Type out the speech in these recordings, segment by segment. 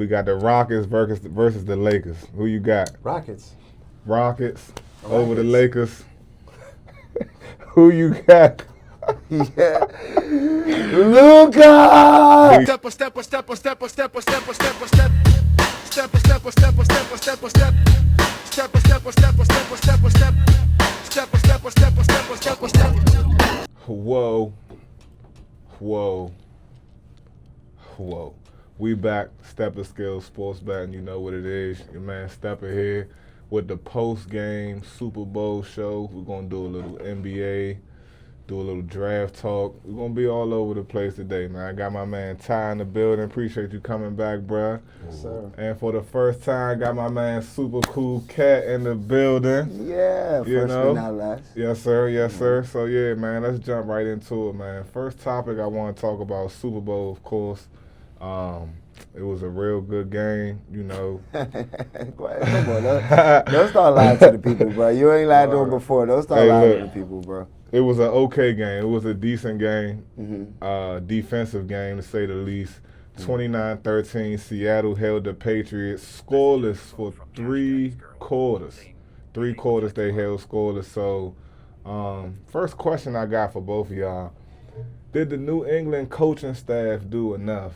We got the Rockets versus the Lakers. Who you got? Rockets. Rockets over the Lakers. Who you got? Yeah. Luka! Steppa, steppa, steppa, steppa, steppa, steppa, steppa, step. Steppa, steppa, steppa, steppa, steppa, step. Steppa, steppa, steppa, steppa, steppa, step. Steppa, steppa, steppa, steppa, steppa, step. Whoa. Whoa. Whoa. We back, Steppa Skills Sports Betting. You know what it is. Your man Steppa here with the post-game Super Bowl show. We're going to do a little NBA, do a little draft talk. We're going to be all over the place today, man. I got my man Ty in the building. Appreciate you coming back, bruh. Yes, sir. And for the first time, got my man Supa Kool Kat in the building. Yeah, You first know? but not last. Yes, sir. Yes, sir. So, yeah, man, let's jump right into it, man. First topic I want to talk about, Super Bowl, of course. It was a real good game, you know. Come on, don't start lying to the people, bro. You ain't lied to them before. Don't start lying to the people, bro. It was an okay game. It was a decent game, Mm-hmm. defensive game to say the least. 29-13, Seattle held the Patriots scoreless for 3 quarters. 3 quarters they held scoreless. So, first question I got for both of y'all. Did the New England coaching staff do enough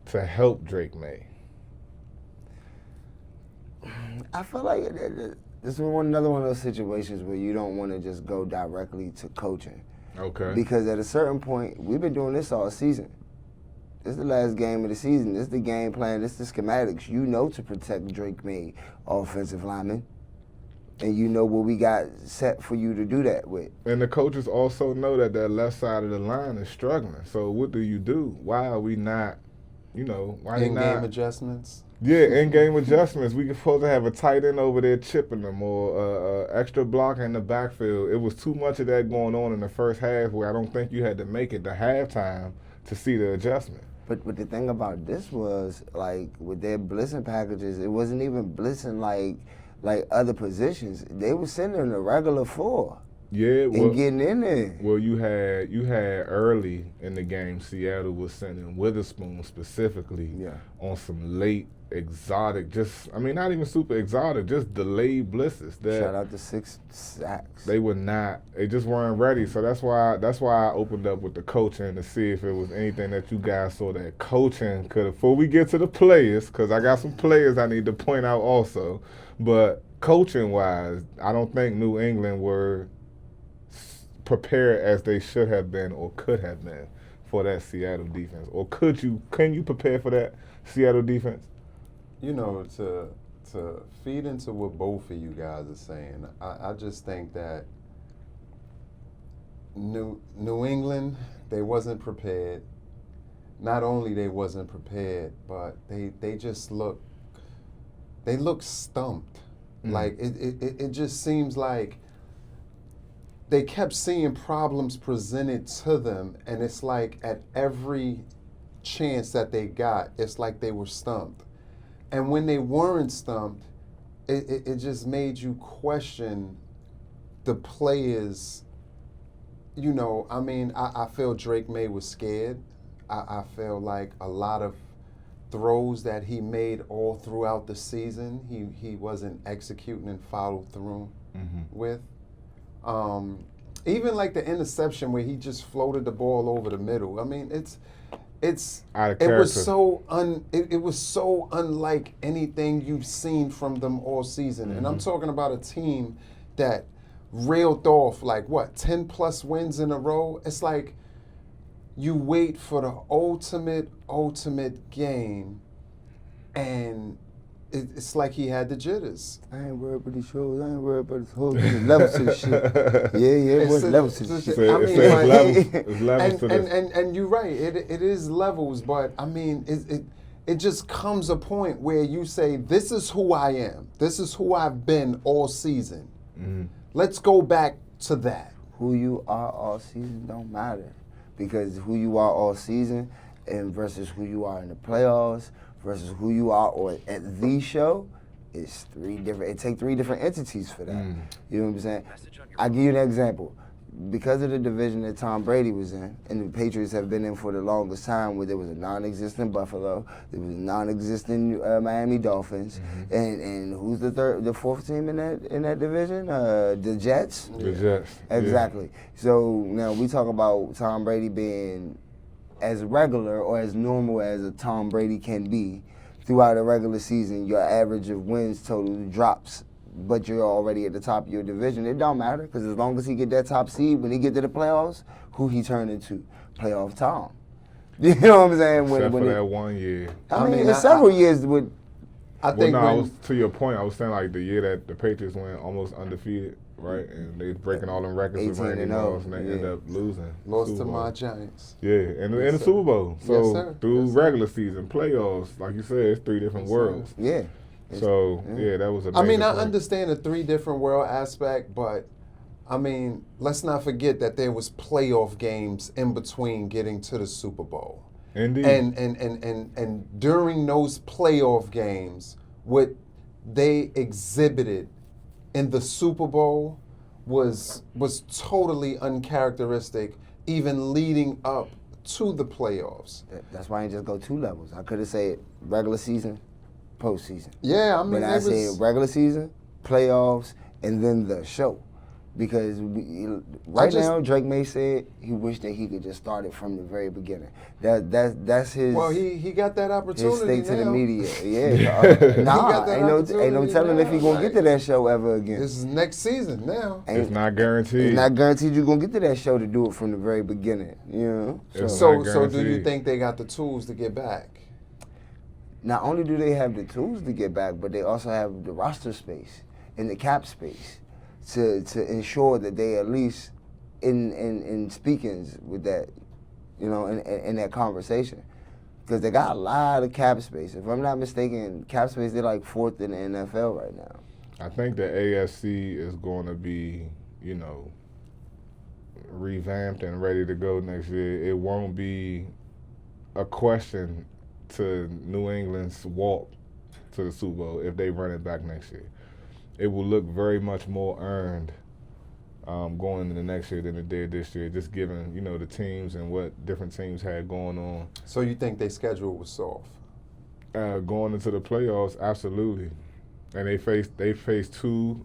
to help Drake May? I feel like this is another one of those situations where you don't want to just go directly to coaching. Okay. Because at a certain point, we've been doing this all season. This is the last game of the season. This is the game plan. This is the schematics. You know to protect Drake May, offensive lineman. And you know what we got set for you to do that with. And the coaches also know that left side of the line is struggling. So what do you do? Why are we not, why they not? In-game adjustments. Yeah, in-game adjustments. We supposed to have a tight end over there chipping them or extra blocker in the backfield. It was too much of that going on in the first half where I don't think you had to make it to halftime to see the adjustment. But the thing about this was, like, with their blitzing packages, it wasn't even blitzing like other positions. They were sending a regular 4. Yeah, well, and getting in there. Well, you had early in the game, Seattle was sending Witherspoon specifically on some late exotic, not even super exotic, just delayed blitzes. Shout out to 6 sacks. They just weren't ready. So that's why I opened up with the coaching to see if it was anything that you guys saw that coaching could, before we get to the players, because I got some players I need to point out also. But coaching-wise, I don't think New England were prepared as they should have been or could have been for that Seattle defense. Or can you prepare for that Seattle defense? To feed into what both of you guys are saying, I just think that New England, they wasn't prepared. Not only they wasn't prepared, but they just look stumped. Like it just seems like they kept seeing problems presented to them, and it's like at every chance that they got, it's like they were stumped. And when they weren't stumped, it just made you question the players. I feel Drake May was scared. I feel like a lot of throws that he made all throughout the season, he wasn't executing and followed through with. Even like the interception where he just floated the ball over the middle. I mean, it was so unlike anything you've seen from them all season. And I'm talking about a team that railed off 10 plus wins in a row. It's like you wait for the ultimate game, and it's like he had the jitters. I ain't worried about these shows. I ain't worried about this whole levels to the shit. Yeah, it was levels to the shit. It's levels to this. And you're right. It is levels, but I mean, it just comes a point where you say, this is who I am. This is who I've been all season. Let's go back to that. Who you are all season don't matter, because who you are all season and versus who you are in the playoffs versus who you are at the show, it's 3 different. It takes 3 different entities for that. You know what I'm saying? I'll give you an example. because of the division that Tom Brady was in, and the Patriots have been in for the longest time, where there was a non-existent Buffalo, there was a non-existent Miami Dolphins, and who's the fourth team in that division? The Jets. The Jets. Exactly. So now we talk about Tom Brady being as regular or as normal as a Tom Brady can be throughout a regular season. Your average of wins total drops, but you're already at the top of your division. It don't matter, because as long as he get that top seed, when he get to the playoffs, who he turn into? Playoff Tom. You know what I'm saying? Except for that 1 year. I mean, it's several years with. I think to your point, I was saying like the year that the Patriots went almost undefeated, right? And they breaking all them records with Randy 18-0, Moss, and they end up losing. lost Super to Bowl. my Giants. Yeah, and in Yes, the sir. Super Bowl. So Yes, sir. through Yes, sir. regular season, playoffs, like you said, it's three different Yes, sir. worlds. Yeah. So yeah, that was a I mean, major I point. understand the three different world aspect, but I mean, let's not forget that there was playoff games in between getting to the Super Bowl. Indeed. And during those playoff games, what they exhibited in the Super Bowl was totally uncharacteristic, even leading up to the playoffs. That's why I didn't just go 2 levels. I could have said regular season, postseason. Yeah, I mean, But I said regular season, playoffs, and then the show. Because now Drake May said he wished that he could just start it from the very beginning. That's his. Well, he got that his opportunity stake to the now. media. Yeah. got that ain't no opportunity telling if he now, gonna right? get to that show ever again. This is next season now. It's not guaranteed. It's not guaranteed you're gonna get to that show to do it from the very beginning. You know. It's So not do you guaranteed. think they got the tools to get back? Not only do they have the tools to get back, but they also have the roster space and the cap space to ensure that they at least in speakings with that, you know, in that conversation. Because they got a lot of cap space. If I'm not mistaken, cap space, they're like 4th in the NFL right now. I think the AFC is going to be, you know, revamped and ready to go next year. It won't be a question to New England's walk to the Super Bowl if they run it back next year. It will look very much more earned going into the next year than it did this year, just given, you know, the teams and what different teams had going on. So you think their schedule was soft? Going into the playoffs, absolutely. And they faced two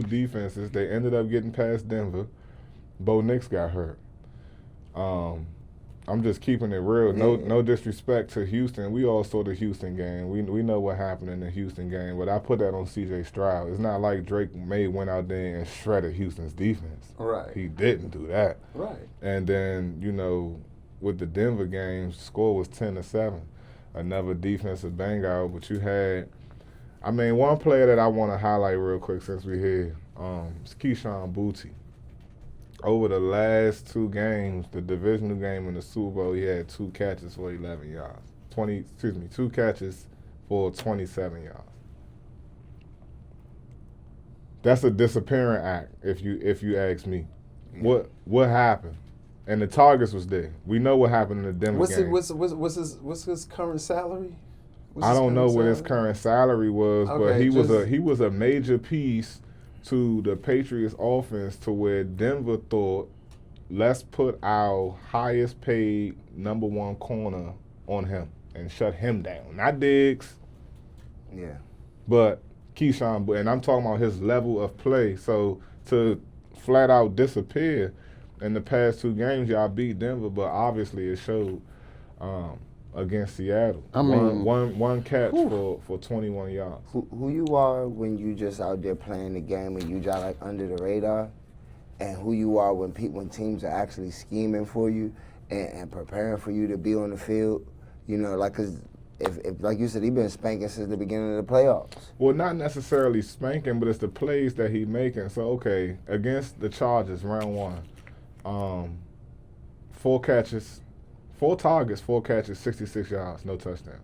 defenses. They ended up getting past Denver. Bo Nix got hurt. I'm just keeping it real. No disrespect to Houston. We all saw the Houston game. We know what happened in the Houston game, but I put that on C.J. Stroud. It's not like Drake May went out there and shredded Houston's defense. Right. He didn't do that. Right. And then, you know, with the Denver game, score was 10-7. Another defensive bang out, but you had, I mean, one player that I want to highlight real quick since we're here, is Keyshawn Boutte. Over the last 2 games, the divisional game and the Super Bowl, he had 2 catches for 11 yards. 2 catches for 27 yards. That's a disappearing act, if you ask me. What happened? And the targets was there. We know what happened in the Denver game. What's his current salary? I don't know what his current salary was, but Okay, he was a major piece to the Patriots offense to where Denver thought, let's put our highest paid number 1 corner on him and shut him down. Not Diggs, Yeah. but Keyshawn, and I'm talking about his level of play. So to flat out disappear in the past 2 games, y'all beat Denver, but obviously it showed against Seattle. I mean, one catch for 21 yards. Who you are when you just out there playing the game and you just like under the radar, and who you are when teams are actually scheming for you and preparing for you to be on the field. You know, like, cause if like you said, he been spanking since the beginning of the playoffs. Well, not necessarily spanking, but it's the plays that he making. So, okay, against the Chargers, round 1, 4 catches, 4 targets, 4 catches, 66 yards, no touchdown.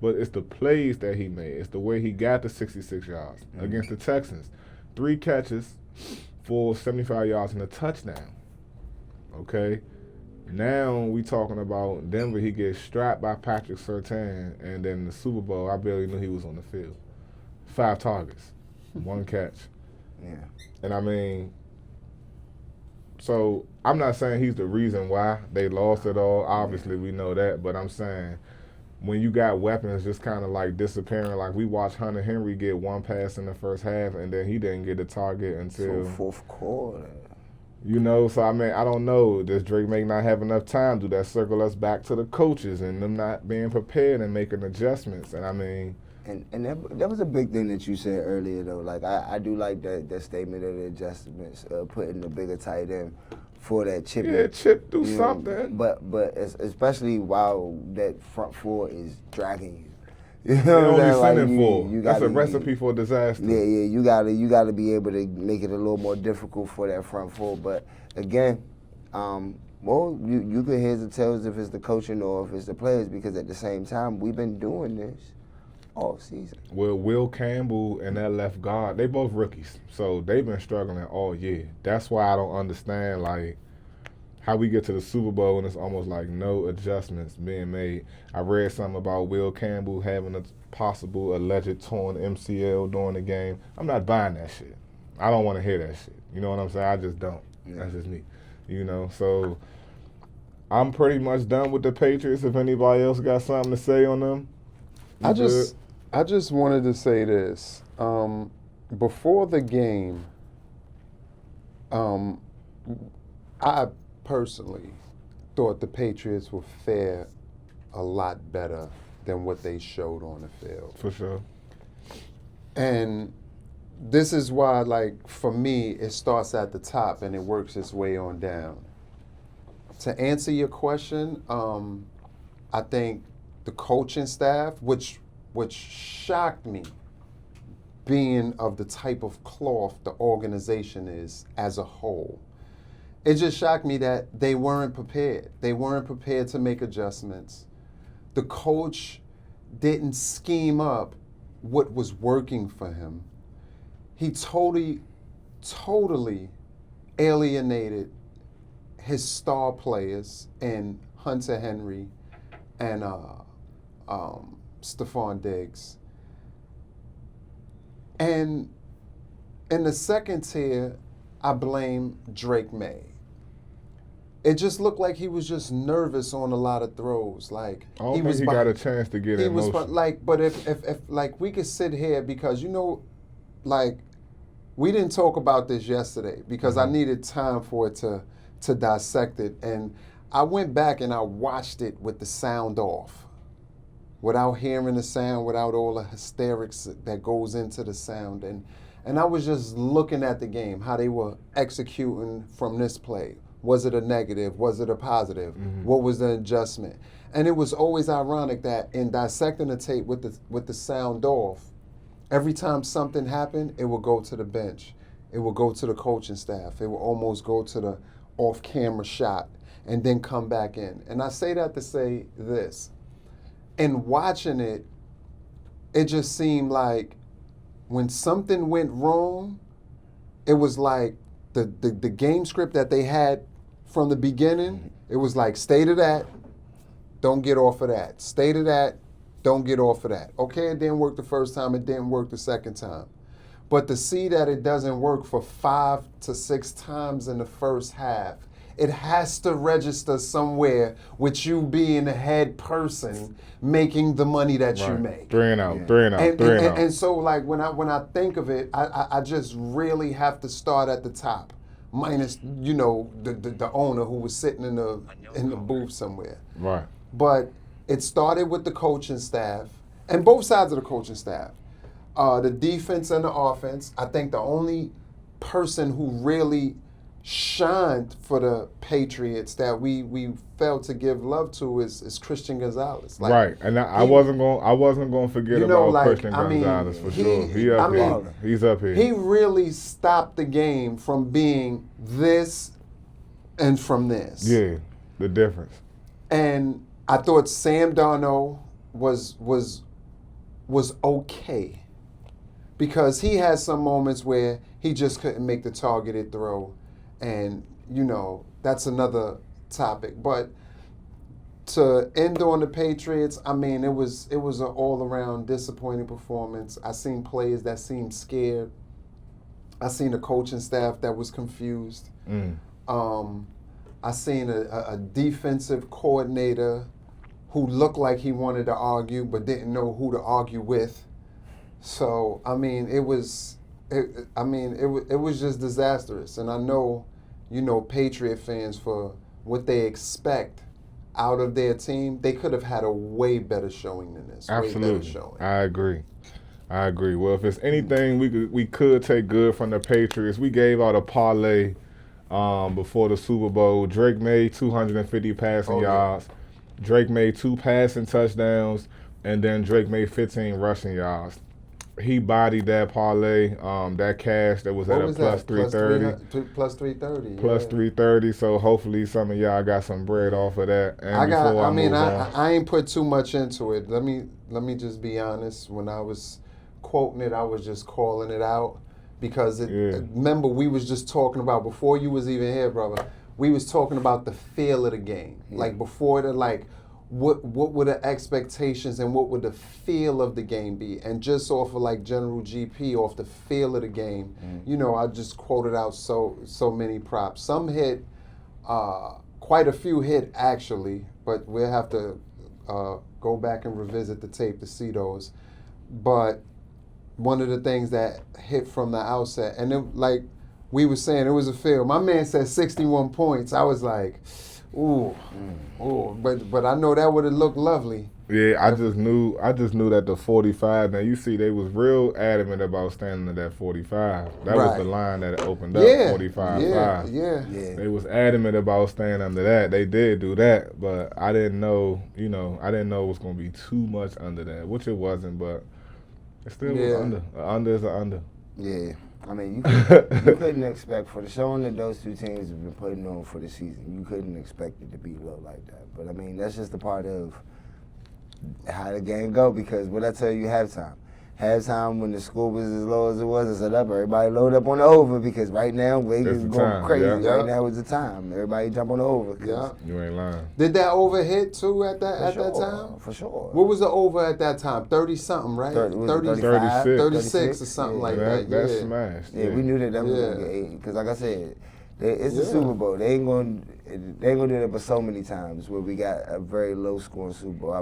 But it's the plays that he made. It's the way he got the 66 yards. Against the Texans, 3 catches for 75 yards and a touchdown. Okay? Now we talking about Denver. He gets strapped by Patrick Surtain, and then the Super Bowl, I barely knew he was on the field. 5 targets, 1 catch. Yeah. And I mean, So I'm not saying he's the reason why they lost it all. Obviously, we know that. But I'm saying when you got weapons just kind of like disappearing, like we watched Hunter Henry get one pass in the first half, and then he didn't get a target until fourth quarter. You know, so I mean, I don't know. Does Drake may not have enough time? Do that circle us back to the coaches and them not being prepared and making adjustments? And I mean, and that was a big thing that you said earlier, though. Like I do like that statement of the adjustments, putting the bigger tight end for that chip. yeah, Chip do you know, something. but especially while that front four is dragging you. You They know what I'm only saying? sending four. You That's a gotta- recipe for disaster. Yeah, you gotta be able to make it a little more difficult for that front four. But again, well, you could heads or tails if it's the coaching or if it's the players, because at the same time we've been doing this all season. Well, Will Campbell and that left guard, they both rookies, so they've been struggling all year. That's why I don't understand like how we get to the Super Bowl and it's almost like no adjustments being made. I read something about Will Campbell having a possible alleged torn MCL during the game. I'm not buying that shit. I don't want to hear that shit. You know what I'm saying? I just don't. Yeah. That's just me. You know, so I'm pretty much done with the Patriots. If anybody else got something to say on them, I you just wanted to say this. Before the game, I personally thought the Patriots would fare a lot better than what they showed on the field. for sure. And this is why, like, for me, it starts at the top and it works its way on down. To answer your question, I think the coaching staff, which shocked me, being of the type of cloth the organization is as a whole, it just shocked me that they weren't prepared. They weren't prepared to make adjustments. The coach didn't scheme up what was working for him. He totally alienated his star players in Hunter Henry and Stephon Diggs. And in the second tier, I blame Drake May. It just looked like he was just nervous on a lot of throws. Like I don't think he got a chance to get he in was motion. like, but if like we could sit here because like we didn't talk about this yesterday because I needed time for it to dissect it, and I went back and I watched it with the sound off, without hearing the sound, without all the hysterics that goes into the sound, and I was just looking at the game, how they were executing from this play. Was it a negative? Was it a positive? What was the adjustment? And it was always ironic that in dissecting the tape with the sound off, every time something happened, it would go to the bench. It would go to the coaching staff. It would almost go to the off-camera shot and then come back in. And I say that to say this. In watching it, it just seemed like when something went wrong, it was like the game script that they had from the beginning, it was like, stay to that, don't get off of that. Stay to that, don't get off of that. Okay, it didn't work the first time, it didn't work the second time. But to see that it doesn't work for 5 to 6 times in the first half, it has to register somewhere with you being the head person making the money that you make. Three and out. And so, like, when I think of it, I just really have to start at the top, minus the owner who was sitting in the booth somewhere. Right. But it started with the coaching staff and both sides of the coaching staff, the defense and the offense. I think the only person who really shined for the Patriots that we failed to give love to is Christian Gonzalez. Like, right, and I wasn't going to forget about Christian Gonzalez for sure. He's up here. He really stopped the game from being this and from this. Yeah, the difference. And I thought Sam Darnold was okay because he had some moments where he just couldn't make the targeted throw. And, that's another topic. But to end on the Patriots, I mean, it was an all-around disappointing performance. I seen players that seemed scared. I seen a coaching staff that was confused. I seen a defensive coordinator who looked like he wanted to argue but didn't know who to argue with. So I mean, it was just disastrous. And I know, Patriot fans, for what they expect out of their team, they could have had a way better showing than this. Way better Absolutely. showing. I agree. Well, if it's anything we could take good from the Patriots, we gave out a parlay before the Super Bowl. Drake made 250 passing yards. Drake made 2 passing touchdowns, and then Drake made 15 rushing yards. He bodied that parlay, that cash that was What at was a plus that? 330. Plus 330. Plus yeah. 330, so hopefully some of y'all got some bread off of that. And I ain't put too much into it. Let me just be honest. When I was quoting it, I was just calling it out because remember, we was just talking about, before you was even here, brother, we was talking about the feel of the game. Yeah. Like before what were the expectations and what would the feel of the game be? And just off of like General GP, off the feel of the game, I just quoted out so many props. Some hit, quite a few hit actually, but we'll have to go back and revisit the tape to see those. But one of the things that hit from the outset, and it, like we were saying, it was a feel. My man said 61 points. I was like, ooh, but I know that would have looked lovely. Yeah, I just knew that the 45. Now you see, they was real adamant about standing at that 45. That was the line that opened up 45-5. Yeah. They was adamant about staying under that. They did do that, but I didn't know. I didn't know it was gonna be too much under that, which it wasn't, but it still was under. An under is an under. Yeah. I mean, you couldn't expect, for the showing that those two teams have been putting on for the season, you couldn't expect it to be low like that. But, I mean, that's just a part of how the game go, because what I tell you, halftime. Halftime, when the score was as low as it was, I said, everybody load up on the over, because right now, Vegas is going crazy. Yeah. Right now is the time. Everybody jump on the over. Yeah. You ain't lying. Did that over hit too at that time? For sure. What was the over at that time? 30-something, right? 35, 36 or something like that. That smashed. Yeah, we knew that was going to get 8. Because like I said, it's the Super Bowl. They ain't going to do that but so many times where we got a very low-scoring Super Bowl. I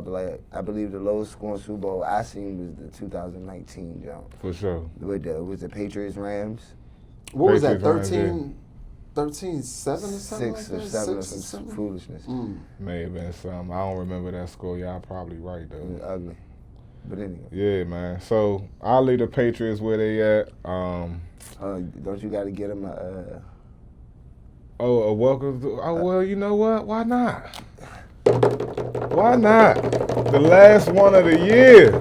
believe the lowest-scoring Super Bowl I seen was the 2019 jump. For sure. Was the Patriots-Rams. What was that, Patriots, 13-7 or something 6 like or that? 7 or 6 some foolishness. May have been some. I don't remember that score. Y'all probably right, It though. was ugly. But anyway. Yeah, man. So I'll leave the Patriots where they at. Don't you got to get them a... a welcome to, well, you know what? Why not? Why not? The last one of the year.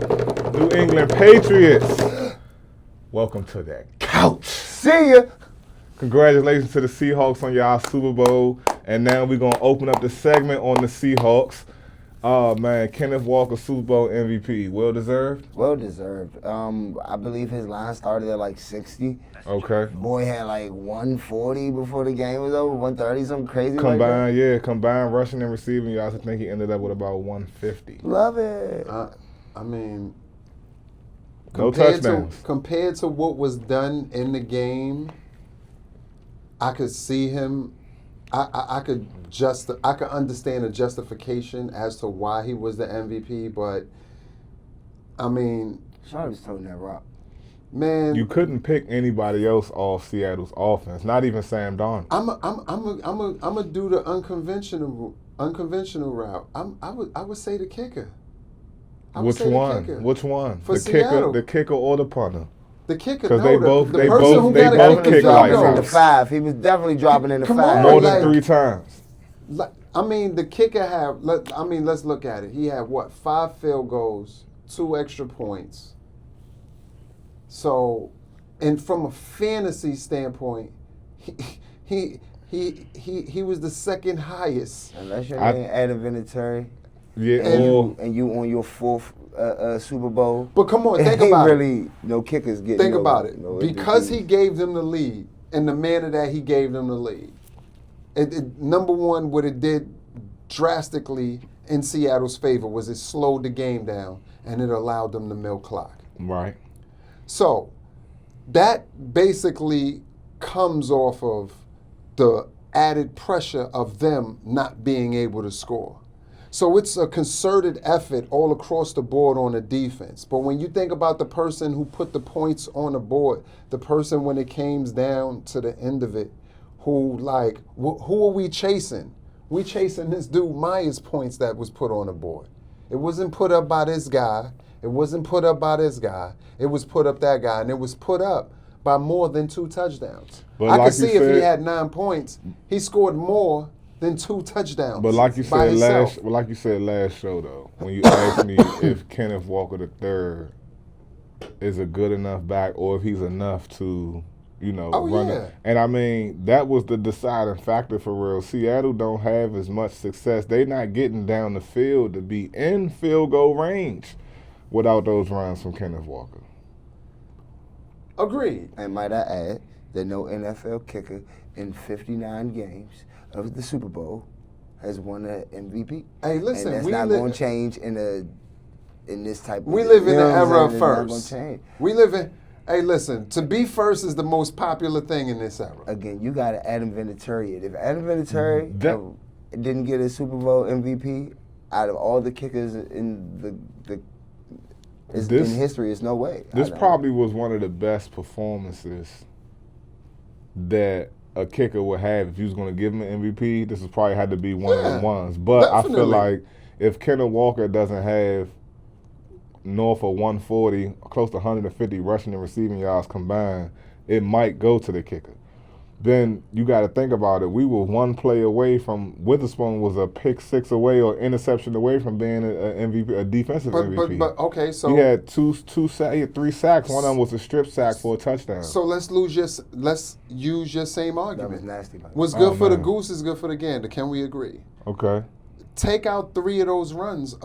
New England Patriots. Welcome to that couch. See ya! Congratulations to the Seahawks on y'all Super Bowl. And now we're going to open up the segment on the Seahawks. Oh, man, Kenneth Walker, Super Bowl MVP. Well deserved? Well deserved. I believe his line started at like 60. Okay. Boy had like 140 before the game was over, 130, something crazy like that. Combined rushing and receiving yards. I think he ended up with about 150. Love it. I mean, No touchdowns. Compared to what was done in the game, I could see him. I could understand a justification as to why he was the MVP, but I mean, Sean was toting that rock. Man, You couldn't pick anybody else off Seattle's offense, not even Sam Darnold. I'm gonna do the unconventional route. I would say the kicker. Which one? For the Seattle. the kicker or the punter? The kicker. 'Cause no, they the, both- the they person both- who they gotta both kick the kick field lights goal. out. The 5. He was definitely dropping in the Come 5. on, More like- than 3 times. I mean, the kicker had. Let's look at it. He had what? 5 field goals, 2 extra points. So, and from a fantasy standpoint, he was the second highest. Unless your name Adam Vinatieri Yeah, and you on your 4th Super Bowl. But come on, think ain't about really no kickers getting. Think no- about it. no Because MVP. he gave them the lead, in the manner that he gave them the lead, number one, what it did drastically in Seattle's favor was it slowed the game down and it allowed them to milk clock. right. So that basically comes off of the added pressure of them not being able to score. So it's a concerted effort all across the board on the defense. But when you think about the person who put the points on the board, the person when it came down to the end of it, who are we chasing? We chasing this dude Myers' points that was put on the board. It wasn't put up by this guy. It wasn't put up by this guy. It was put up that guy, and it was put up by more than 2 touchdowns. But I like could see you if he said- had 9 points, he scored more than 2 touchdowns. But like you by said himself. last show though, when you asked me if Kenneth Walker III is a good enough back or if he's enough to, run yeah. it. And I mean, that was the deciding factor for real. Seattle don't have as much success. They not getting down the field to be in field goal range without those runs from Kenneth Walker. Agreed. And might I add that no NFL kicker in 59 games of the Super Bowl has won an MVP. Hey, listen, and that's we not li- going to change in this type of. We live in you the know what I'm era of saying? It's not first. gonna change. We live in. Hey, listen. To be first is the most popular thing in this era. Again, you got to Adam Vinatieri. If Adam Vinatieri That- didn't get a Super Bowl MVP out of all the kickers in in history, it's no way. This probably was one of the best performances that a kicker would have if you was going to give him an MVP. This would probably had to be one of the ones. But I feel definitely. like if Kenneth Walker doesn't have north of 140, close to 150 rushing and receiving yards combined, it might go to the kicker. Then you got to think about it. We were one play away from Witherspoon was a pick 6 away or interception away from being an MVP, a defensive MVP. But okay, so He had he had 3 sacks. One of them was a strip sack for a touchdown. So let's use your same That argument. was nasty. Man. What's good for the man. goose is good for the gander. Can we agree? Okay. Take out 3 of those runs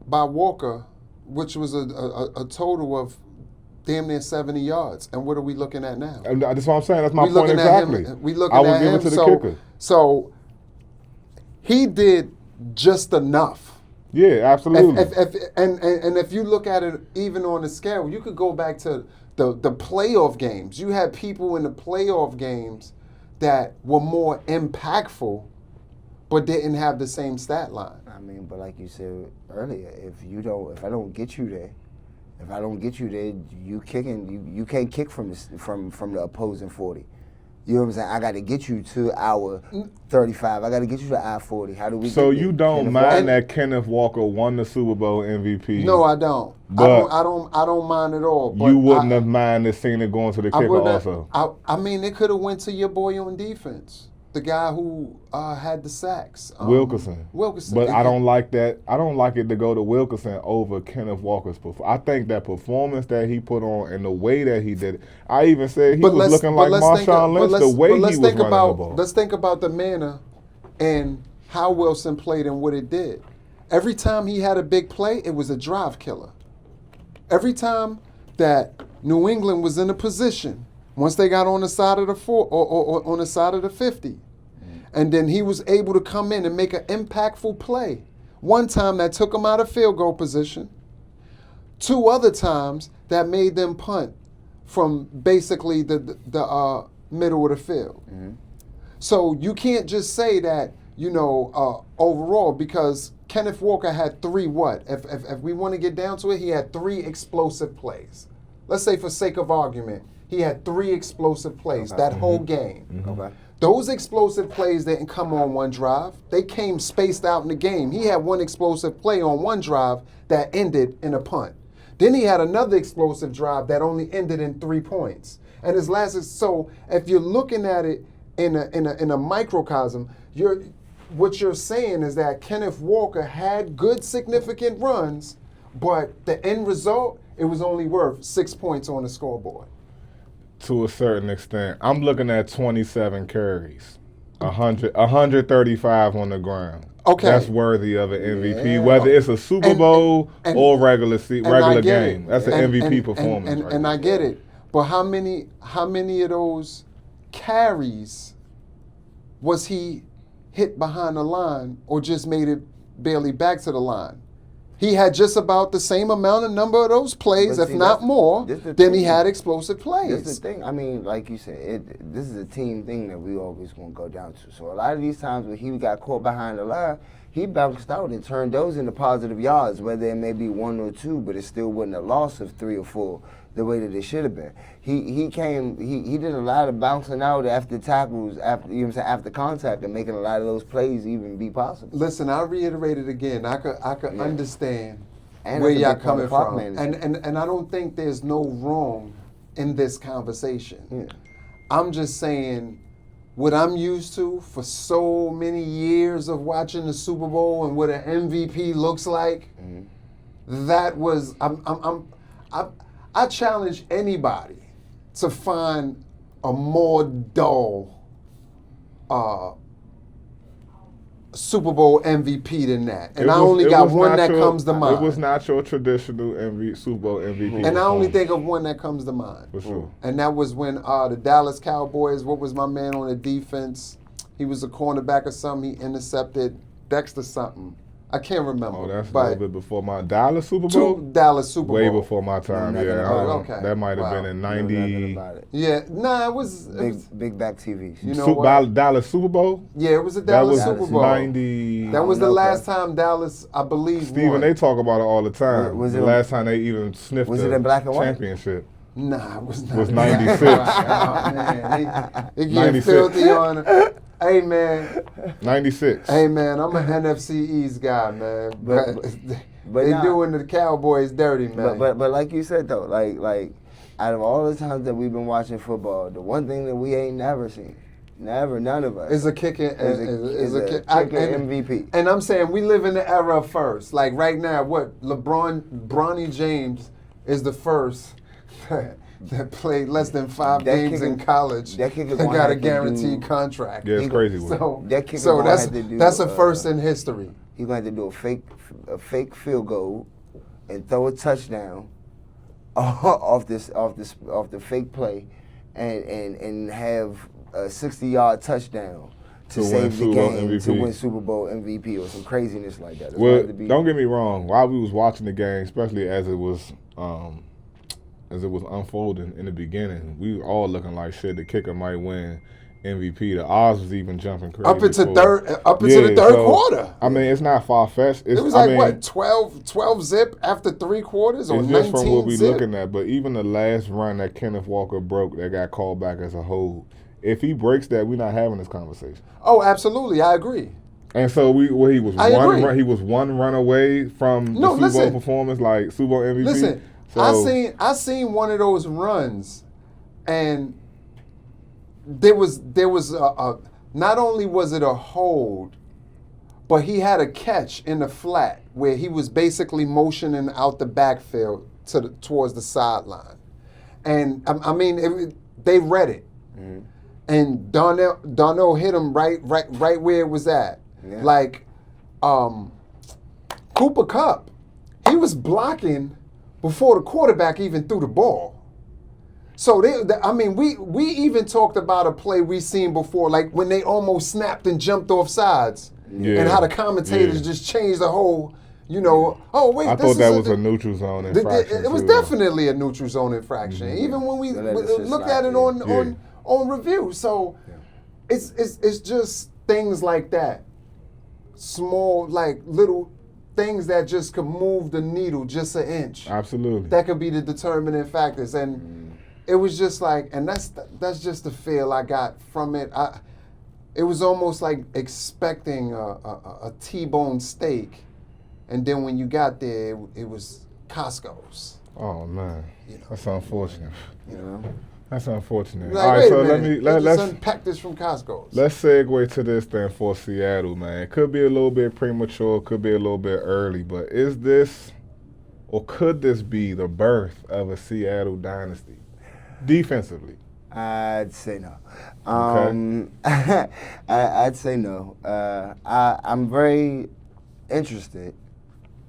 by Walker, which was a total of damn near 70 yards. And what are we looking at now? And that's what I'm saying. That's my We point looking at exactly. him. We looking I would at give him. it to the so, kicker. So he did just enough. Yeah, absolutely. And if you look at it even on the scale, you could go back to the playoff games. You had people in the playoff games that were more impactful, but didn't have the same stat line. I mean, but like you said earlier, if I don't get you there, you kicking. You can't kick from the opposing 40. You know what I'm saying? I got to get you to our 35. I got to get you to our 40. How do we? So get you there? don't Kenneth mind Walker? that Kenneth Walker won the Super Bowl MVP? No, I don't. But I don't mind at all. But you wouldn't have minded seeing it going to the kicker wouldn't also. I mean, it could have went to your boy on defense, the guy who had the sacks, Wilkerson. Wilkerson. But I don't like that. I don't like it to go to Wilkerson over Kenneth Walker's performance. I think that performance that he put on and the way that he did it. I even said he was looking like Marshawn Lynch the way he was running the ball. Let's think about the manner and how Wilson played and what it did. Every time he had a big play, it was a drive killer. Every time that New England was in a position, once they got on the side of the 4 or on the side of the 50, and then he was able to come in and make an impactful play. One time that took him out of field goal position. 2 other times that made them punt from basically the middle of the field. Mm-hmm. So you can't just say that, overall, because Kenneth Walker had 3 what? If we want to get down to it, he had 3 explosive plays. Let's say for sake of argument, he had 3 explosive plays that whole game. Mm-hmm. Okay. Those explosive plays didn't come on one drive. They came spaced out in the game. He had 1 explosive play on one drive that ended in a punt. Then he had another explosive drive that only ended in 3 points. And his last is so if you're looking at it in a microcosm, what you're saying is that Kenneth Walker had good significant runs, but the end result, it was only worth 6 points on the scoreboard. To a certain extent. I'm looking at 27 carries, 135 on the ground. Okay. That's worthy of an MVP, Yeah. whether it's a Super Bowl or regular And I get game. it. That's an And- MVP and- performance. And, right and there. I get it. But how many of those carries was he hit behind the line or just made it barely back to the line? he had just about the same amount of number of those plays, But if see, not that's- more, this the than he thing. had explosive That's plays. the thing. I mean, like you said, this is a team thing that we always gonna go down to. So a lot of these times when he got caught behind the line, he bounced out and turned those into positive yards, whether it may be 1 or 2, but it still wasn't a loss of 3 or 4 the way that it should have been. He did a lot of bouncing out after tackles, after contact, and making a lot of those plays even be possible. Listen, I reiterate it again. I could Yeah. understand And where that's a y'all big part coming of clock from, management. and I don't think there's no wrong in this conversation. Yeah. I'm just saying what I'm used to for so many years of watching the Super Bowl and what an MVP looks like. That was I challenge anybody to find a more dull Super Bowl MVP than that. And I only got one that comes to mind. It was not your traditional Super Bowl MVP. And I only think of one that comes to mind. For sure. And that was when the Dallas Cowboys, what was my man on the defense? He was a cornerback or something. He intercepted Dexter something. I can't remember. Oh, that's a but little bit before my Dallas Super Bowl? two Dallas Super Bowl. Way before my time, nothing yeah. about it. That might have Wow. been in Know nothing 90. about it. Yeah, nah, it was Big back TVs. You know what? Dallas Super Bowl? yeah, it was a That Dallas was Super Bowl. 90. That was the know, last Kev. time Dallas, I believe, Steven, won. they talk about it all the time. Was the it last time they even sniffed was the it in black and white? championship. Nah, it was not. Was 96. Oh, man. They get 96. filthy on it. Hey, man. 96. Hey, man, I'm an NFC East guy, man. But they nah. doing the Cowboys dirty, man. But like you said though, like out of all the times that we've been watching football, the one thing that we ain't never seen, none of us, Is a kicking, is a kick- kicker and- MVP. And I'm saying we live in the era of first. Like right now, what Bronny James is the first that played less than 5 That games kicker- in college. that kicker that gonna got a have to guaranteed do- contract. Yeah, it's crazy. With it. So, That kicker so gonna that's have to do, that's a first in history. He's going to have to do a fake field goal and throw a touchdown off the fake play, and have a 60-yard touchdown to win save the Super Bowl game, MVP. to win Super Bowl MVP or some craziness like that. It's Well, going to be- don't get me wrong. While we was watching the game, especially as it was unfolding in the beginning, we were all looking like shit. The kicker might win MVP. The odds was even jumping crazy. Up into the Yeah, third so, quarter. I mean, it's not far fetched. It was like what 12 zip after 3 quarters, or It's 19 just from what we zip. looking at. But even the last run that Kenneth Walker broke, that got called back as a hold. If he breaks that, we're not having this conversation. Oh, absolutely, I agree. And so he was I agree. he was one run away from No, the Super Bowl listen. performance, like Super Bowl MVP. Listen, So, I seen one of those runs, and there was a not only was it a hold, but he had a catch in the flat where he was basically motioning out the backfield towards the sideline, and I mean they read it, and Darnell hit him right where it was at, Yeah. like Cooper Kupp, he was blocking before the quarterback even threw the ball. So we even talked about a play we seen before, like when they almost snapped and jumped off sides, Yeah. and how the commentators Yeah. just changed the whole, oh wait, I this thought is that was a neutral zone infraction. it was too. definitely a neutral zone infraction, even when we They let it just looked slide, at it yeah. on review. So it's just things like that, small like little things that just could move the needle just an inch. Absolutely. That could be the determining factors, and it was just like, and that's just the feel I got from it. It was almost like expecting a T-bone steak, and then when you got there, it was Costco's. Oh man, You know. that's unfortunate. You know? That's unfortunate. Like, All right, wait so a minute, let's just unpack this from Costco's. let's segue to this then for Seattle, man. It could be a little bit premature, could be a little bit early, but is this, or could this be the birth of a Seattle dynasty, defensively? I'd say no. I'd say no. I'm very interested,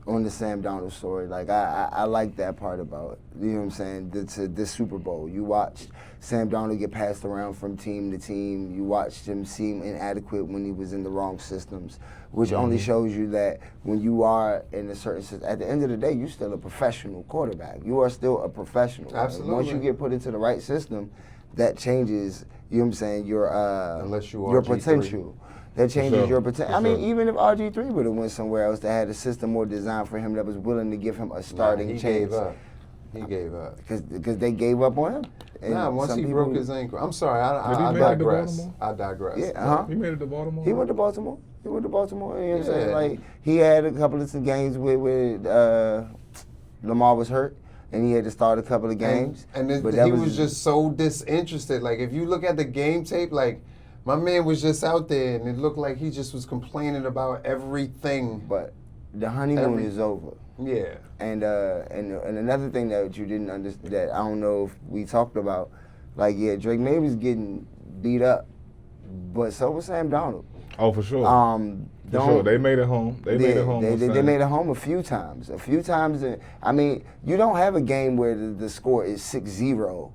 on the Sam Darnold story. Like, I like that part about it. You know what I'm saying? This Super Bowl. You watched Sam Darnold get passed around from team to team. You watched him seem inadequate when he was in the wrong systems, which only shows you that when you are in a certain system, at the end of the day, you're still a professional quarterback. You are still a professional. Absolutely. Once you get put into the right system, that changes, you know what I'm saying, your Unless you your RG3. potential. That changes sure. your potential. For I mean, sure. even if RG3 would have went somewhere else that had a system more designed for him that was willing to give him a starting he chance. gave up. He gave up. Because they gave up on him. And Nah, once some he people- broke his ankle. I'm sorry, Did he I make it to digress. Baltimore? I digress. Yeah, He made it to Baltimore. He went to Baltimore. You know what I'm saying? Yeah. Like, he had a couple of some games with Lamar was hurt, and he had to start a couple of games. And but that he was just so disinterested. Like, if you look at the game tape, like, my man was just out there, and it looked like he just was complaining about everything. But the honeymoon is over. Yeah. And another thing that you didn't understand, that I don't know if we talked about, like, yeah, Drake May was getting beat up, but so was Sam Darnold. Oh, for sure. For sure. They made it home. They made it home. They made it home a few times. I mean, you don't have a game where the score is 6-0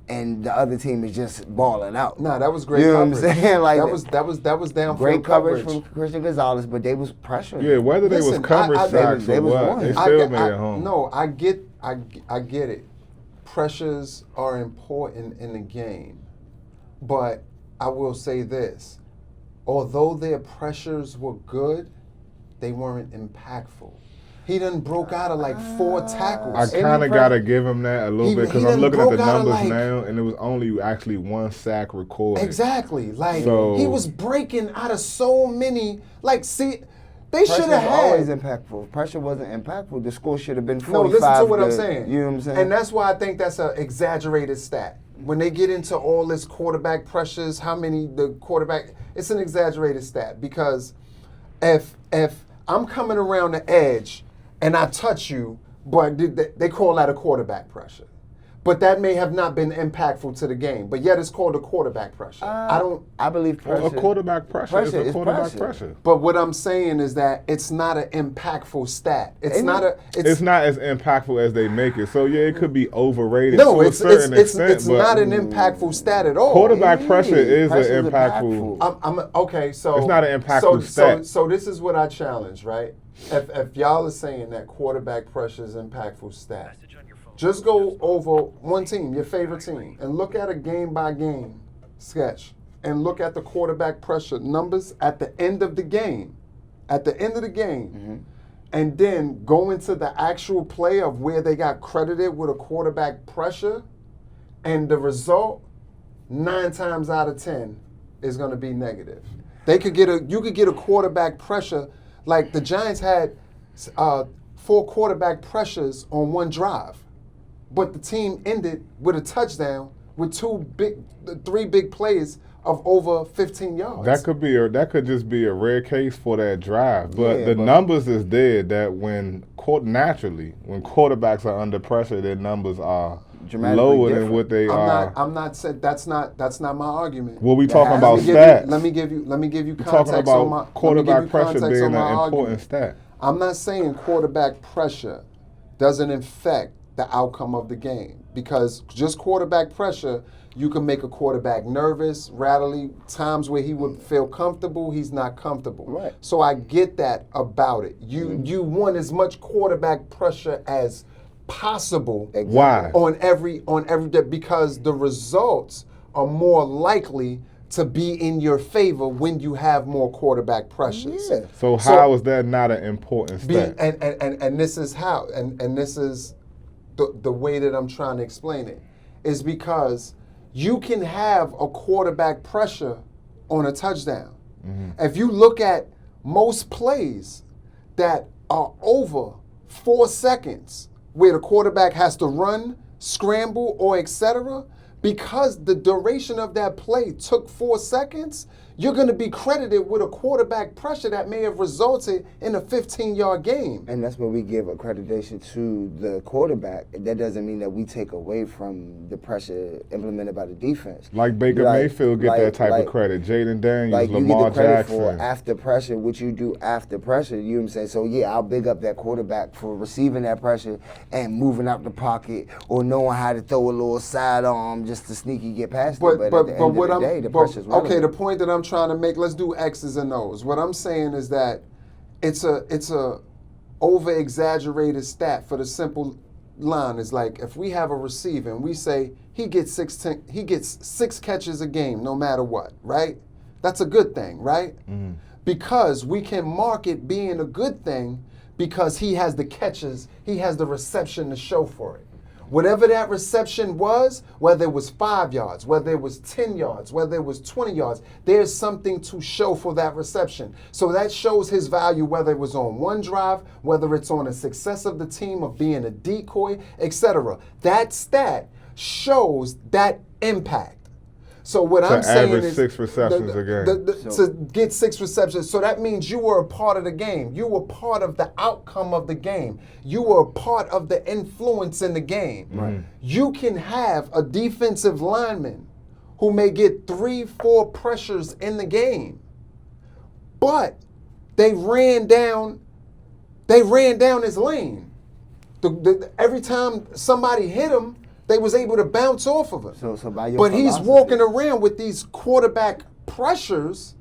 and the other team is just balling out. Nah, that was great You know coverage. what I'm saying? Like, that was downfield great coverage coverage. from Christian Gonzalez, but they was pressuring. Yeah, whether they Listen, was coverage sacks they or was what, one. they still made it home. No, I get it. Pressures are important in the game. But I will say this. Although their pressures were good, they weren't impactful. He done broke out of like 4 tackles. I kind of got to give him that a little He- bit because he I'm done looking at the broke out of, numbers like- now, and it was only actually 1 sack recorded. Exactly. Like, So- he was breaking out of so many. Like, see, they Pressure should was have always had. impactful. Pressure wasn't impactful. The score should have been No, 45. listen to what I'm saying. You know what I'm saying? And that's why I think that's an exaggerated stat. When they get into all this quarterback pressures, how many the quarterback, it's an exaggerated stat because if I'm coming around the edge and I touch you, but they call that a quarterback pressure. But that may have not been impactful to the game. But yet it's called a quarterback pressure. I believe pressure. A quarterback pressure is Pressure a is quarterback pressure. pressure. But what I'm saying is that it's not an impactful stat. It's not a. It's not as impactful as they make it. So yeah, it could be overrated No, to a it's certain extent, it's but not an impactful stat at all. quarterback pressure is pressure's an impactful. impactful. Okay, so It's not an impactful stat. So this is what I challenge, right? If y'all are saying that quarterback pressure is impactful stat, just go over one team, your favorite team, and look at a game by game sketch, and look at the quarterback pressure numbers at the end of the game. At the end of the game, and then go into the actual play of where they got credited with a quarterback pressure, and the result 9 times out of 10 is going to be negative. You could get a quarterback pressure, like the Giants had 4 quarterback pressures on one drive, but the team ended with a touchdown with 3 big plays of over 15 yards. That could just be a rare case for that drive. But Yeah, the but- numbers is there that when quarterbacks are under pressure, their numbers are Dramatically lower different. than what they are. I'm not saying that's not my argument. Well, we talking has about to stats. Let me give you We're context talking on my about quarterback pressure context being on an my important argument. stat. I'm not saying quarterback pressure doesn't affect the outcome of the game, because just quarterback pressure, you can make a quarterback nervous, rattly, times where he would feel comfortable, he's not comfortable. Right. So I get that about it. You want as much quarterback pressure as possible Why? on every day, because the results are more likely to be in your favor when you have more quarterback pressures. Yeah. So how is that not an important stat? And this is how, and this is the way that I'm trying to explain it, is because you can have a quarterback pressure on a touchdown. If you look at most plays that are over 4 seconds, where the quarterback has to run, scramble, or etc., because the duration of that play took 4 seconds, you're going to be credited with a quarterback pressure that may have resulted in a 15-yard game. And that's where we give accreditation to the quarterback. That doesn't mean that we take away from the pressure implemented by the defense. Like Baker Mayfield get that type of credit. Jaden Daniels, Like Lamar you get the credit Jackson. for after pressure, what you do after pressure, you know what I'm saying? So yeah, I'll big up that quarterback for receiving that pressure and moving out the pocket or knowing how to throw a little sidearm just to sneaky get past it. But at the end of the day, the pressure's relevant. Okay, the point that I'm trying to make, let's do X's and O's. What I'm saying is that it's a over exaggerated stat for the simple line is like if we have a receiver and we say he gets 6 catches a game no matter what, right? That's a good thing, right? Mm-hmm. Because we can mark it being a good thing because he has the catches, he has the reception to show for it. Whatever that reception was, whether it was 5 yards, whether it was 10 yards, whether it was 20 yards, there's something to show for that reception. So that shows his value, whether it was on one drive, whether it's on a success of the team of being a decoy, etc. That stat shows that impact. So what I'm saying average is 6 receptions a game. to get 6 receptions. So that means you were a part of the game. You were part of the outcome of the game. You were a part of the influence in the game. Right. You can have a defensive lineman who may get 3-4 pressures in the game, but they ran down his lane. Every time somebody hit him, they was able to bounce off of him. So by your but he's philosophy- walking around with these quarterback pressures.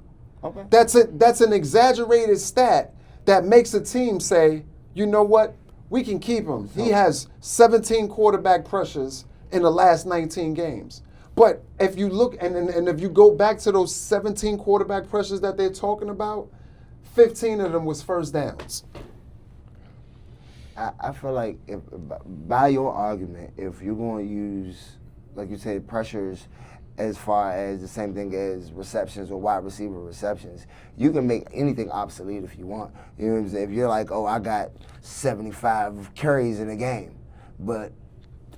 Okay. That's an exaggerated stat that makes a team say, you know what, we can keep him. He has 17 quarterback pressures in the last 19 games. But if you look and if you go back to those 17 quarterback pressures that they're talking about, 15 of them was first downs. I feel like if, by your argument, if you're going to use, like you said, pressures as far as the same thing as receptions or wide receiver receptions, you can make anything obsolete if you want. You know what I'm saying? If you're like, oh, I got 75 carries in a game, but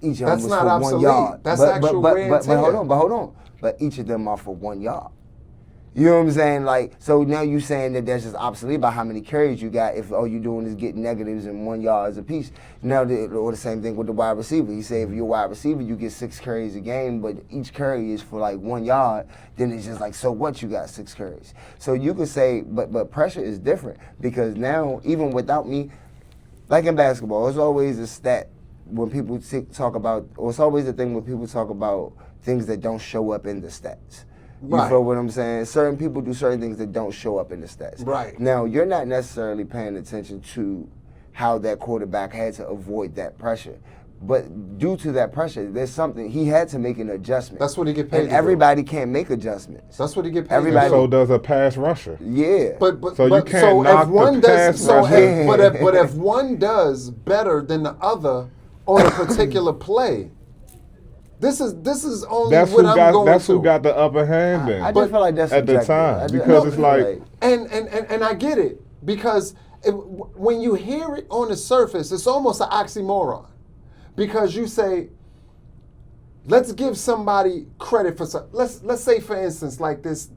each of them That's was not for obsolete. 1 yard. That's but, actual but, wear and but, but hold tear. on, hold on. But each of them are for 1 yard. You know what I'm saying? Like, so now you saying that that's just obsolete by how many carries you got if all you're doing is getting negatives and 1 yard a piece. Now, or the same thing with the wide receiver. He say if you're a wide receiver, you get 6 carries a game, but each carry is for like 1 yard, then it's just like, so what, you got 6 carries. So you could say, but pressure is different because now, even without me, like in basketball, it's always a stat when people talk about, or it's always a thing when people talk about things that don't show up in the stats. You Right. feel what I'm saying? Certain people do certain things that don't show up in the stats. Right. Now, you're not necessarily paying attention to how that quarterback had to avoid that pressure. But due to that pressure, there's something, he had to make an adjustment. That's what he get paid And to do. everybody can't make adjustments. That's what he get paid. Everybody- And so does a pass rusher. Yeah. But So you can't so knock if the one does pass so rusher. if, but if one does better than the other on a particular play, this is only That's what who I'm got. going That's to. who got the upper hand. Then I just feel like that's at the subjective. time, I just- because I it's feel like And I get it because when you hear it on the surface, it's almost an oxymoron because you say, let's give somebody credit for some. Let's say for instance like this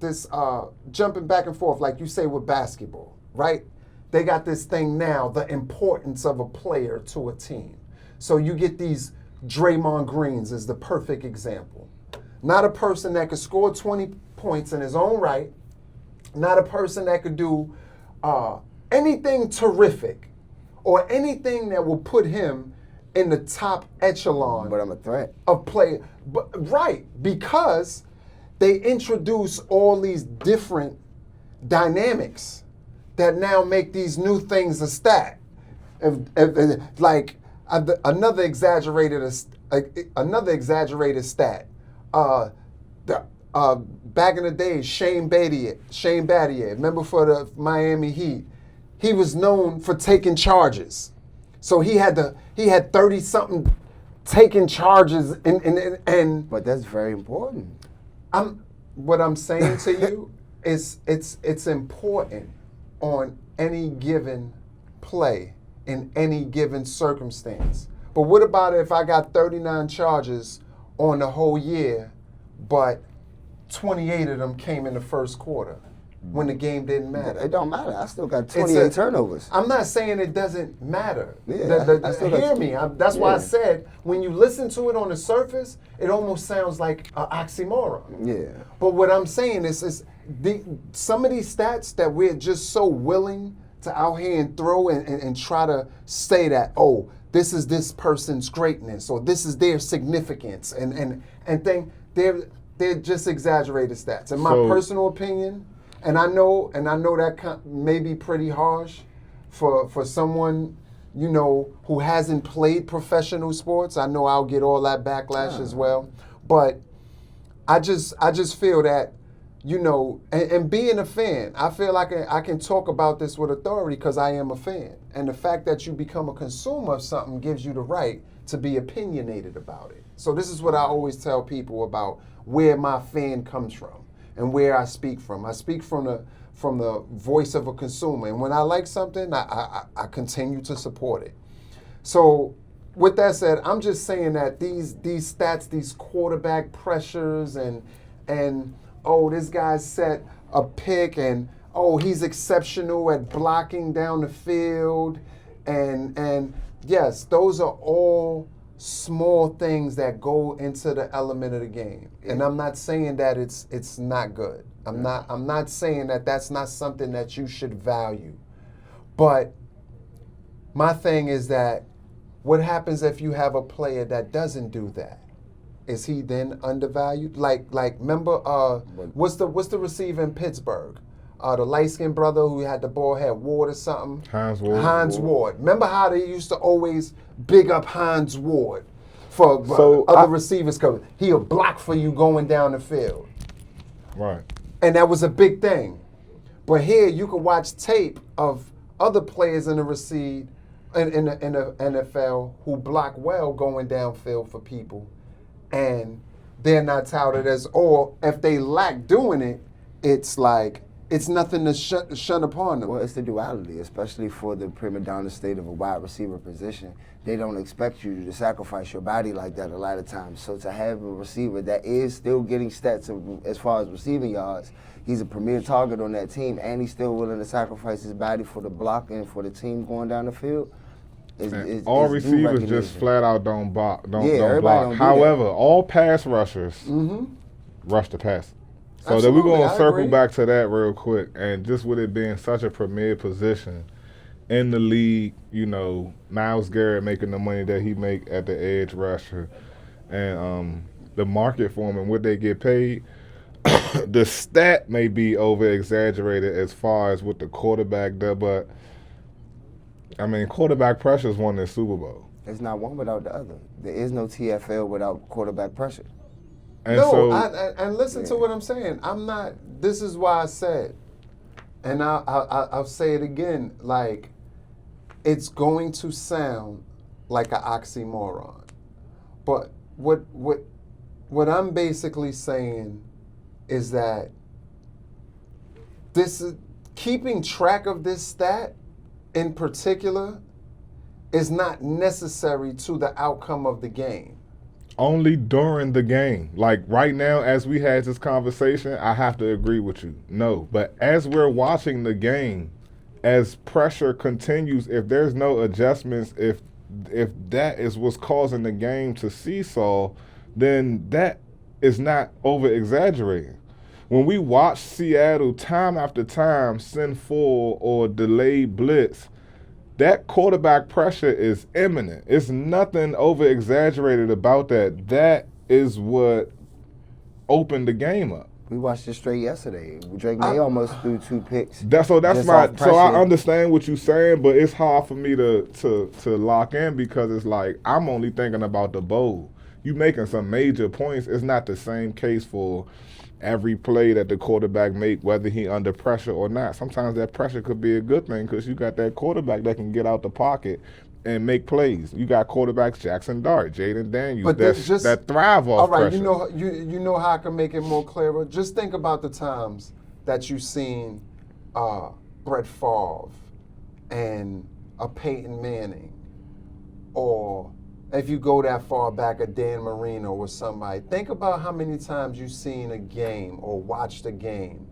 jumping back and forth like you say with basketball, right? They got this thing now, the importance of a player to a team. So you get these Draymond Greens is the perfect example. Not a person that could score 20 points in his own right. Not a person that could do anything terrific or anything that will put him in the top echelon But I'm a threat. of play. But, right, because they introduce all these different dynamics that now make these new things a stat. Like another exaggerated stat. Back in the day, Shane Battier, remember for the Miami Heat, he was known for taking charges. So he had 30-something taking charges and But that's very important. what I'm saying to you is it's important on any given play in any given circumstance. But what about if I got 39 charges on the whole year, but 28 of them came in the first quarter when the game didn't matter. It don't matter. I still got It's 28 turnovers. I'm not saying it doesn't matter. Yeah, I still got Hear me. That's why I Yeah. said when you listen to it on the surface, it almost sounds like an oxymoron. Yeah. But what I'm saying is some of these stats that we're just so willing to out here and throw and try to say that, oh, this is this person's greatness or this is their significance and think they're just exaggerated stats. In my So- personal opinion, and I know that may be pretty harsh for someone, you know, who hasn't played professional sports. I know I'll get all that backlash as well. But I just feel that, you know, and being a fan, I feel like I can talk about this with authority because I am a fan. And the fact that you become a consumer of something gives you the right to be opinionated about it. So this is what I always tell people about where my fan comes from and where I speak from. I speak from the voice of a consumer. And when I like something, I continue to support it. So with that said, I'm just saying that these stats, these quarterback pressures and oh, this guy set a pick and oh, he's exceptional at blocking down the field. And yes, those are all small things that go into the element of the game. And I'm not saying that it's not good. I'm not saying that that's not something that you should value. But my thing is that what happens if you have a player that doesn't do that? Is he then undervalued? Like remember what's the receiver in Pittsburgh? The light-skinned brother who had the ball had Ward or something. Hines Ward. Remember how they used to always big up Hines Ward for other receivers because he'll block for you going down the field. Right. And that was a big thing. But here you can watch tape of other players in the in the NFL who block well going downfield for people. And they're not touted as, or if they lack doing it, it's like, it's nothing to shun upon them. Well, it's the duality, especially for the prima donna state of a wide receiver position. They don't expect you to sacrifice your body like that a lot of times. So to have a receiver that is still getting stats as far as receiving yards, he's a premier target on that team, and he's still willing to sacrifice his body for the block and for the team going down the field. All receivers just flat out don't block. Don't block. Don't do However, all pass rushers rush the pass. So then we're going to circle back to that real quick. And just with it being such a premier position in the league, you know, Myles Garrett making the money that he make at the edge rusher and the market for him and what they get paid, the stat may be over-exaggerated as far as what the quarterback does, but I mean, quarterback pressure is won the Super Bowl. It's not one without the other. There is no TFL without quarterback pressure. And and listen to what I'm saying. I'm not. This is why I said, and I'll say it again. Like, it's going to sound like an oxymoron, but what I'm basically saying is that this is keeping track of this stat in particular is not necessary to the outcome of the game. Only during the game. Like right now, as we had this conversation, I have to agree with you. No, but as we're watching the game, as pressure continues, if there's no adjustments, if that is what's causing the game to seesaw, then that is not over-exaggerating. When we watch Seattle time after time send full or delayed blitz, that quarterback pressure is imminent. It's nothing over-exaggerated about that. That is what opened the game up. We watched it straight yesterday. Drake May almost threw 2 picks. So I understand what you're saying, but it's hard for me to lock in because it's like I'm only thinking about the bowl. You making some major points. It's not the same case for every play that the quarterback make, whether he under pressure or not. Sometimes that pressure could be a good thing because you got that quarterback that can get out the pocket and make plays. You got quarterbacks Jackson Dart, Jaden Daniels that thrive off pressure. All right, you know how I can make it more clearer? Just think about the times that you've seen Brett Favre and a Peyton Manning or if you go that far back, a Dan Marino or somebody, think about how many times you've seen a game or watched a game,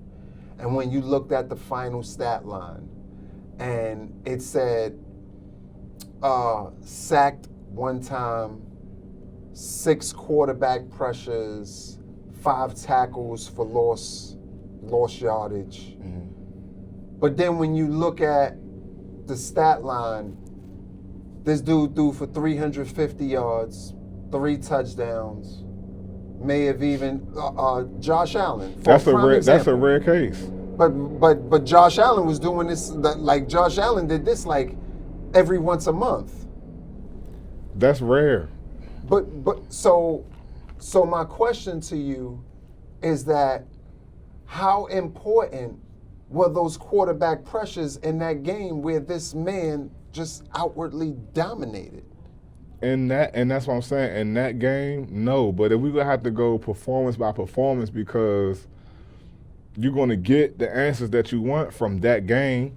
and when you looked at the final stat line, and it said sacked one time, 6 quarterback pressures, 5 tackles for lost yardage. But then when you look at the stat line, this dude threw for 350 yards, 3 touchdowns, may have even Josh Allen. That's a rare case. But Josh Allen was doing this like Josh Allen did this like every once a month. That's rare. But so my question to you is that how important were those quarterback pressures in that game where this man just outwardly dominated? And that's what I'm saying. In that game, no. But if we would have to go performance by performance, because you're going to get the answers that you want from that game.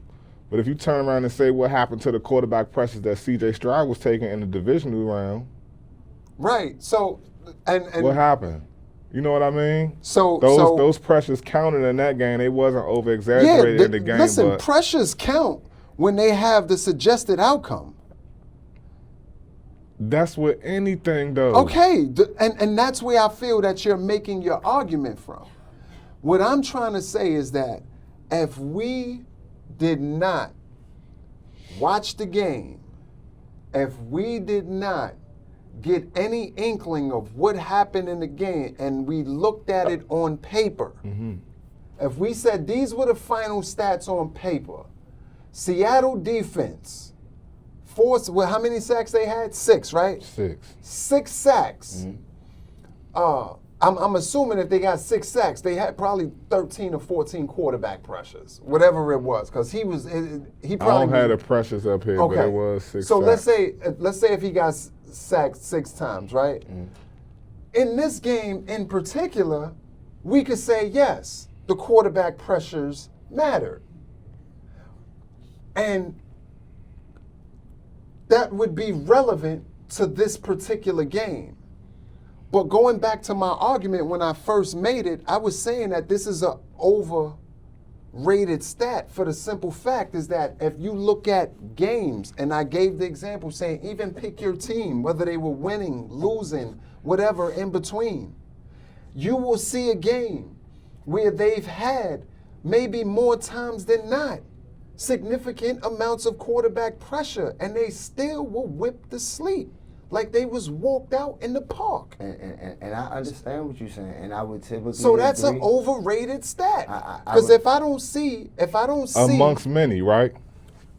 But if you turn around and say what happened to the quarterback pressures that C.J. Stroud was taking in the divisional round, right? So, and what happened? You know what I mean? So those pressures counted in that game. They wasn't over exaggerated in the game. Listen, but pressures count when they have the suggested outcome. That's with anything, though. Okay, and that's where I feel that you're making your argument from. What I'm trying to say is that if we did not watch the game, if we did not get any inkling of what happened in the game and we looked at it on paper, if we said these were the final stats on paper, Seattle defense, how many sacks they had? 6, right? 6 sacks. I'm assuming if they got 6 sacks, they had probably 13 or 14 quarterback pressures, whatever it was, because he probably. I don't have the pressures up here, but it was 6 So sacks. let's say if he got sacked 6 times, right? In this game in particular, we could say yes, the quarterback pressures mattered, and that would be relevant to this particular game. But going back to my argument when I first made it, I was saying that this is an overrated stat for the simple fact is that if you look at games, and I gave the example saying even pick your team, whether they were winning, losing, whatever in between, you will see a game where they've had maybe more times than not significant amounts of quarterback pressure, and they still will whip the sleep like they was walked out in the park. And I understand what you're saying, and I would typically So that's agree. an overrated stat. Because if I don't see amongst many, right?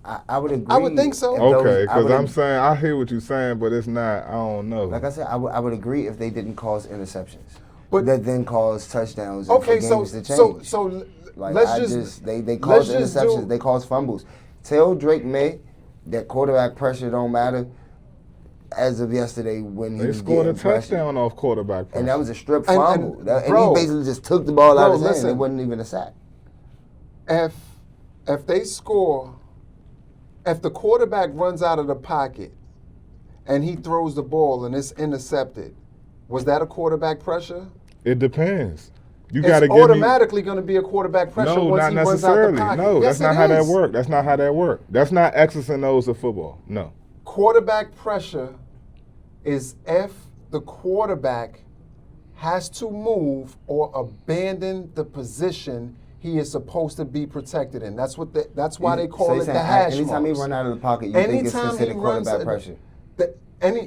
I would agree. I would think so. Okay, because I'm saying I hear what you're saying, but it's not. I don't know. Like I said, I would agree if they didn't cause interceptions, But that then caused touchdowns. And okay, for so games to change. so Like let's just they cause let's just interceptions, do- they cause fumbles. Tell Drake May that quarterback pressure don't matter. As of yesterday, when he They was scored a getting pressure. touchdown off quarterback pressure. And that was a strip And- fumble. and, And bro, he basically just took the ball out of his hand. listen. It wasn't even a sack. If they score, if the quarterback runs out of the pocket and he throws the ball and it's intercepted, was that a quarterback pressure? It depends. You got to It's give automatically going to be a quarterback pressure No, once not he runs out the necessarily. pocket. No, Yes, that's not it how that is. works. That's not how that works. That's not X's and O's of football. No. Quarterback pressure is if the quarterback has to move or abandon the position he is supposed to be protected in. That's why they call So you're it the saying hash anytime marks. he run out of the pocket, you think it's Anytime considered he runs quarterback pressure?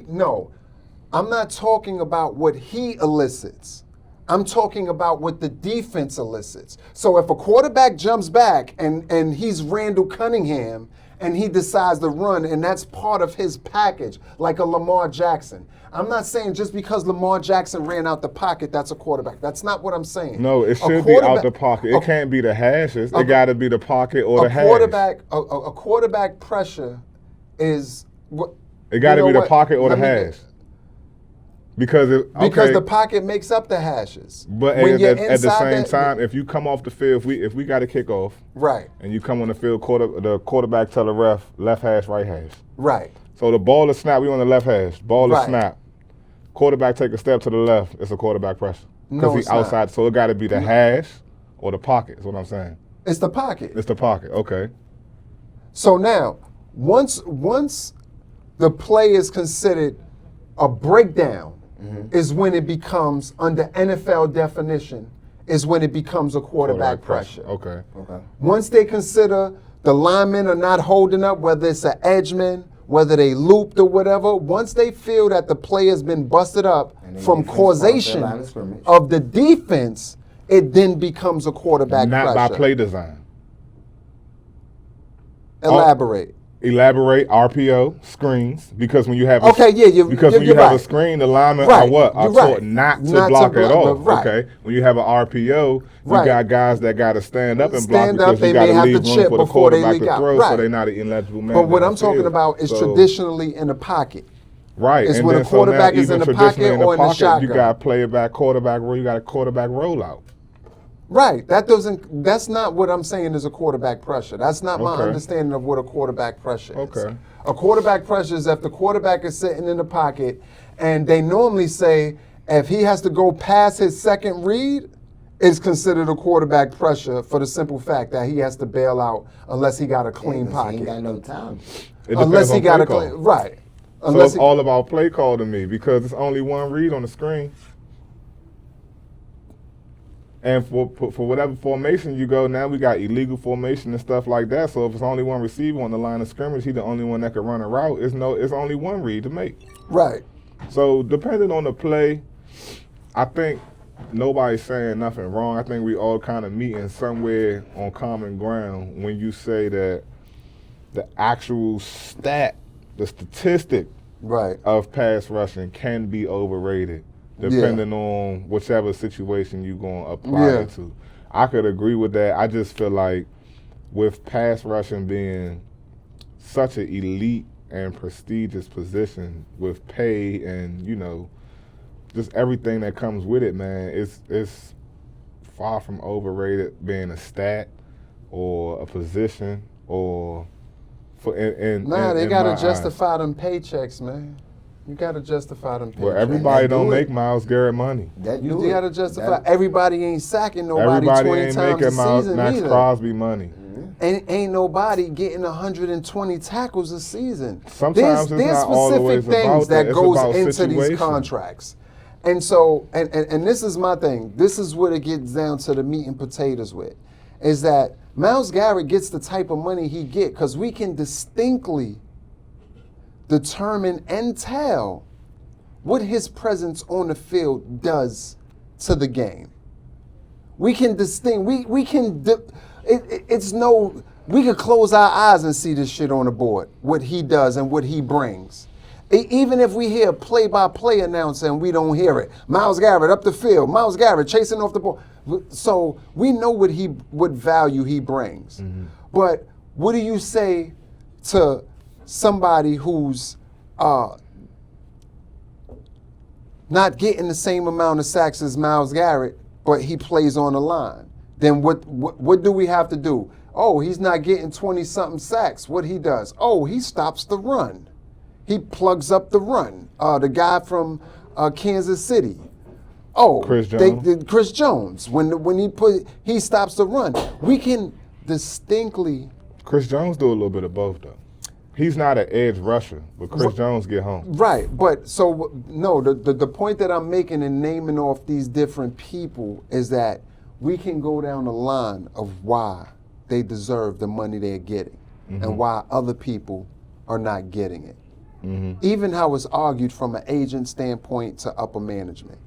No, I'm not talking about what he elicits. I'm talking about what the defense elicits. So if a quarterback jumps back and he's Randall Cunningham and he decides to run and that's part of his package, like a Lamar Jackson. I'm not saying just because Lamar Jackson ran out the pocket, that's a quarterback. That's not what I'm saying. No, it should be out the pocket. It can't be the hashes. It got to be the pocket or the hash. A quarterback pressure is what. It got to be the what? pocket or the Let me hash. Because the pocket makes up the hashes. But When you're at the inside same that- time, if you come off the field, if we got a kickoff, Right, and you come on the field, the quarterback tell the ref left hash, right hash. right. So the ball is snap, we on the left hash. Ball is Right. snap. Quarterback take a step to the left, it's a quarterback pressure. No, Because it's he's outside, not. so it got to be the hash or the pocket, is what I'm saying. It's the pocket. It's the pocket, okay. So now, once the play is considered a breakdown, is when it becomes, under NFL definition, is when it becomes a quarterback pressure. Okay. Okay. Once they consider the linemen are not holding up, whether it's an edgeman, whether they looped or whatever, once they feel that the play has been busted up And the from defense crossed that causation line of scrimmage. of the defense, it then becomes a quarterback Not pressure. by play design. Elaborate. Elaborate RPO screens because when you have Okay, yeah, because when you you're have a right. screen, the linemen Right, are what? Are you're taught right. not to Not to block at block, all. right. Okay. When you have an RPO, you Right. got guys that got to stand up and block Stand up, because they you got may to have to leave room chip for the before they quarterback leak to out. throw, Right. so they're not an ineligible man. But what I'm downfield. talking about is So- traditionally in the pocket. Right. It's and when then, a quarterback so now, is in even the traditionally pocket or in the You shotgun. got playback, quarterback roll. You got a quarterback rollout. Right. That's not what I'm saying is a quarterback pressure. That's not my Okay. understanding of what a quarterback pressure is. Okay. A quarterback pressure is if the quarterback is sitting in the pocket and they normally say if he has to go past his second read, it's considered a quarterback pressure for the simple fact that he has to bail out unless he got a clean Yeah, 'cause he pocket. ain't got no time. It Unless depends he on got play a call. clean right. So Unless it's he, all about play call to me because it's only one read on the screen. And for whatever formation you go, now we got illegal formation and stuff like that. So if it's only one receiver on the line of scrimmage, he's the only one that can run a route. It's only one read to make. right. So depending on the play, I think nobody's saying nothing wrong. I think we all kind of meeting somewhere on common ground when you say that the actual stat, the statistic Right. of pass rushing can be overrated depending on whichever situation you're going to apply Yeah. it to. I could agree with that. I just feel like with pass rushing being such an elite and prestigious position with pay and, just everything that comes with it, man, it's far from overrated being a stat or a position or for They in gotta my eyes. justify them paychecks, man. You gotta justify them paychecks. Well, everybody And don't do it. make Myles Garrett money. That You do it. gotta justify. That- Everybody ain't sacking nobody Everybody 20 ain't times a making season Max either. Crosby money. Ain't nobody getting 120 tackles a season. Sometimes it's there's not specific always things about that. that It's goes about into situation. these contracts. And so, and this is my thing. This is what it gets down to the meat and potatoes with, is that Myles Garrett gets the type of money he get because we can distinctly determine and tell what his presence on the field does to the game. We can we can we could close our eyes and see this shit on the board, what he does and what he brings. Even if we hear play-by-play announcer and we don't hear it, Myles Garrett up the field, Myles Garrett chasing off the ball. So we know what value he brings. Mm-hmm. But what do you say to somebody who's not getting the same amount of sacks as Myles Garrett, but he plays on the line? Then what do we have to do? Oh, he's not getting 20-something sacks. What he does? Oh, he stops the run. He plugs up the run. The guy from Kansas City. Oh, Chris Jones. Chris Jones. When he stops the run. We can distinctly. Chris Jones do a little bit of both though. He's not an edge rusher, but Chris Jones get home. Right, but so no, the point that I'm making in naming off these different people is that we can go down the line of why they deserve the money they're getting and why other people are not getting it. Even how it's argued from an agent standpoint to upper management.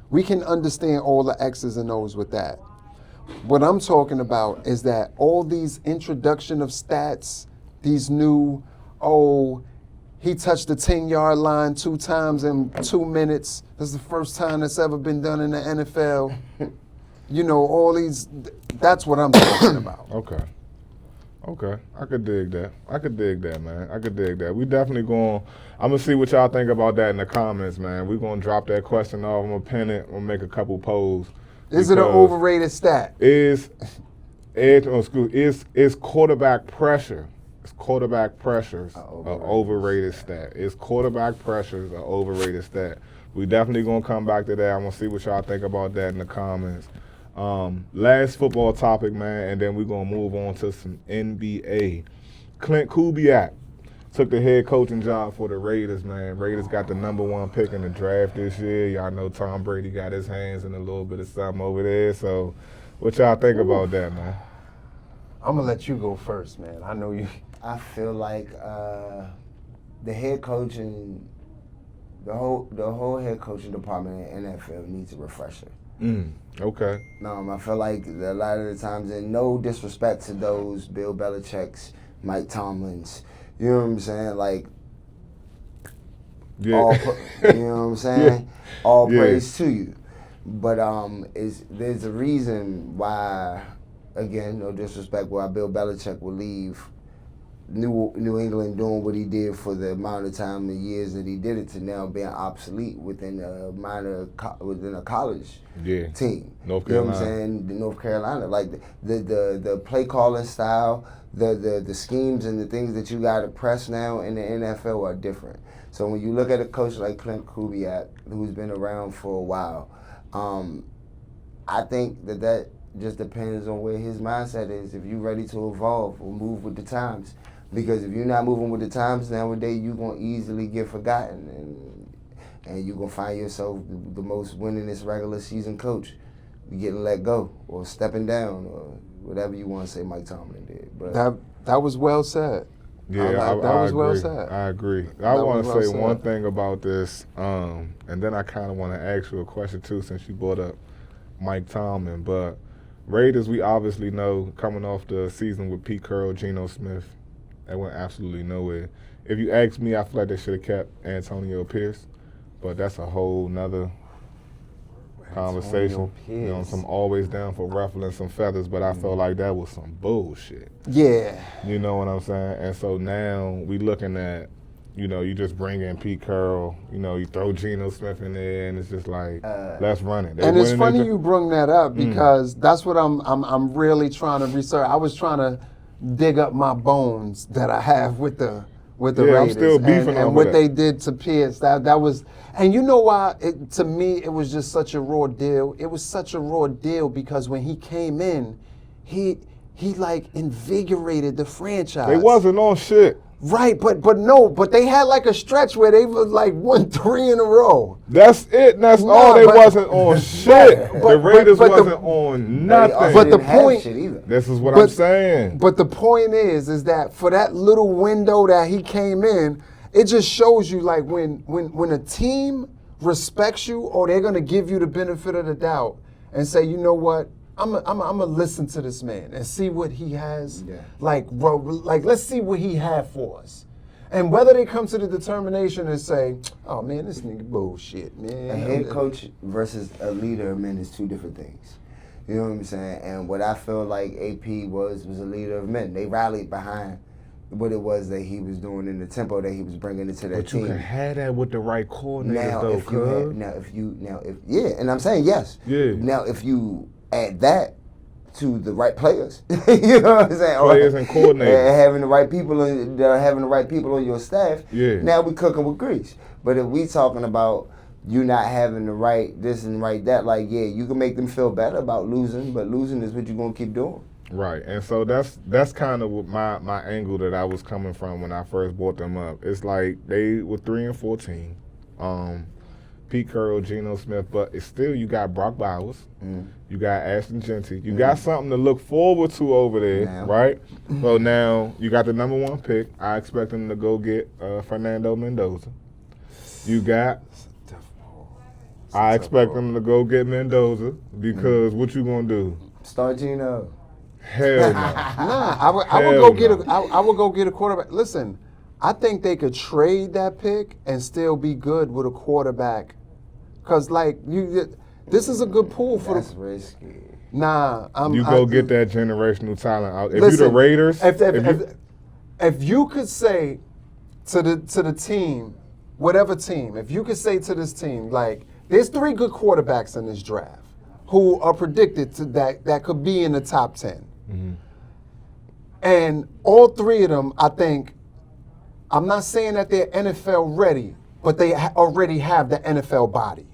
We can understand all the X's and O's with that. What I'm talking about is that all these introduction of stats, these new, he touched the 10-yard line 2 times in 2 minutes. This is the first time that's ever been done in the NFL. All these, that's what I'm talking about. Okay. I could dig that. Man. I could dig that. We definitely I'm going to see what y'all think about that in the comments, man. We're going to drop that question off. I'm going to pin it. We'll make a couple polls. Is it an overrated stat? Is quarterback pressure quarterback pressures are overrated stat. It's quarterback pressures are overrated stat. We definitely gonna come back to that. I'm gonna see what y'all think about that in the comments. Last football topic, man, and then we're gonna move on to some NBA. Clint Kubiak took the head coaching job for the Raiders, man. Raiders got the #1 pick in the draft this year. Y'all know Tom Brady got his hands in a little bit of something over there. So what y'all think about that, man? I'm gonna let you go first, man. I know you. I feel like the head coaching, the whole head coaching department in NFL needs a refresher. Okay. I feel like a lot of the times, and no disrespect to those Bill Belichick's, Mike Tomlin's, you know what I'm saying? Like, yeah. you know what I'm saying? All Yeah. praise to you. But there's a reason why, again, no disrespect, why Bill Belichick will leave New England doing what he did for the amount of time and years that he did it to now being obsolete within a college team. North Carolina. You know what I'm saying? The North Carolina, like the play calling style, the schemes and the things that you got to press now in the NFL are different. So when you look at a coach like Clint Kubiak, who's been around for a while, I think that just depends on where his mindset is. If you're ready to evolve or move with the times. Because if you're not moving with the times nowadays, you're going to easily get forgotten. And you're going to find yourself the most winningest regular season coach getting let go or stepping down or whatever you want to say Mike Tomlin did. But That was well said. Yeah, that was agree. well said. I agree. I want to say well one said. thing about this, and then I kind of want to ask you a question too, since you brought up Mike Tomlin. But Raiders, we obviously know, coming off the season with Pete Carroll, Geno Smith, that went absolutely nowhere. If you ask me, I feel like they should have kept Antonio Pierce, but that's a whole nother conversation. You know, I'm always down for ruffling some feathers, but I felt like that was some bullshit. Yeah. You know what I'm saying? And so now we looking at, you just bring in Pete Carroll, you throw Geno Smith in there, and it's just like, let's run it. And it's funny you bring that up because that's what I'm really trying to research. I was trying to dig up my bones that I have with the Raiders. I'm still beefing and over what that. they did to Pierce. That was, and you know why? To me, it was just such a raw deal. It was such a raw deal because when he came in, he like invigorated the franchise. They wasn't on shit. Right, but they had like a stretch where they was like won 3 in a row. That's it. That's Nah, all. They but- wasn't on shit. but- the Raiders but the- wasn't on nothing. But the didn't have point- shit either. This is what I'm saying. But the point is that for that little window that he came in, it just shows you like when a team respects you or they're gonna give you the benefit of the doubt and say, you know what, I'm gonna listen to this man and see what he has. Yeah. Like let's see what he had for us. And whether they come to the determination and say, oh man, this nigga bullshit, man. A head coach versus a leader of men is two different things. You know what I'm saying? And what I feel like AP was a leader of men. They rallied behind what it was that he was doing in the tempo that he was bringing into that But you team. can have that with the right coordinators, Now, though, cuz. And I'm saying yes. Yeah. Now, if you add that to the right players, you know what I'm saying? Players and coordinators. And having the right people having the right people on your staff. Yeah. Now we cooking with grease. But if we talking about you not having the right this and right that, like you can make them feel better about losing, but losing is what you're gonna keep doing. Right, and so that's kind of what my angle that I was coming from when I first brought them up. It's like they were 3-14. Pete Carroll, Geno Smith, but it's still you got Brock Bowers, you got Ashton Genty, you got something to look forward to over there, right? So now you got the #1 pick. I expect them to go get Fernando Mendoza. You got. I expect them to go get Mendoza because what you gonna do? Start Geno. Hell no. Nah, I would go get a quarterback. Listen, I think they could trade that pick and still be good with a quarterback. Cause like this is a good pool for That's the. risky. Nah, You go get that generational talent out. If Listen, you the Raiders, if you could say to the team, whatever team, if you could say to this team, like, there's 3 good quarterbacks in this draft who are predicted to that could be in the top 10. And all three of them, I think, I'm not saying that they're NFL ready, but they already have the NFL body.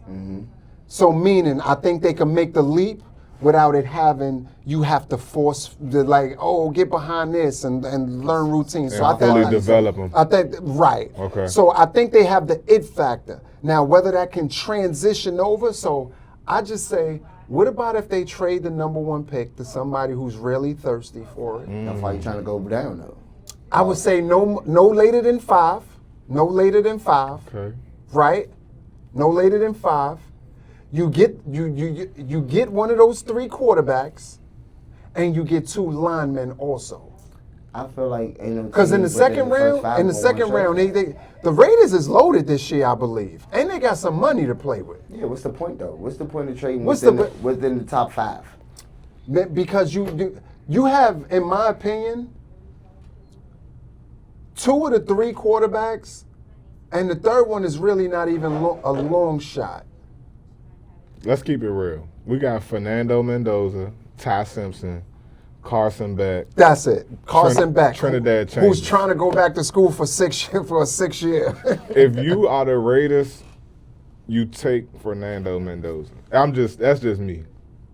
So meaning, I think they can make the leap without it having, you have to force, get behind this and learn routines. So I fully think develop them. I think, right. Okay. So I think they have the it factor. Now, whether that can transition over, so I just say, what about if they trade the number 1 pick to somebody who's really thirsty for it? That's why you're trying to go down, though. I would say no later than 5. No later than 5. Okay. Right? No later than 5. You get you get one of those 3 quarterbacks, and you get 2 linemen also. I feel like Because in the second round, the Raiders is loaded this year, I believe, and they got some money to play with. Yeah, what's the point though? What's the point of trading What's within the top 5? Because you have, in my opinion, 2 of the 3 quarterbacks, and the third one is really not even a long shot. Let's keep it real. We got Fernando Mendoza, Ty Simpson, Carson Beck. That's it. Carson Beck. Trinidad who's Chambers. trying to go back to school for a 6 year. If you are the Raiders, you take Fernando Mendoza. That's just me.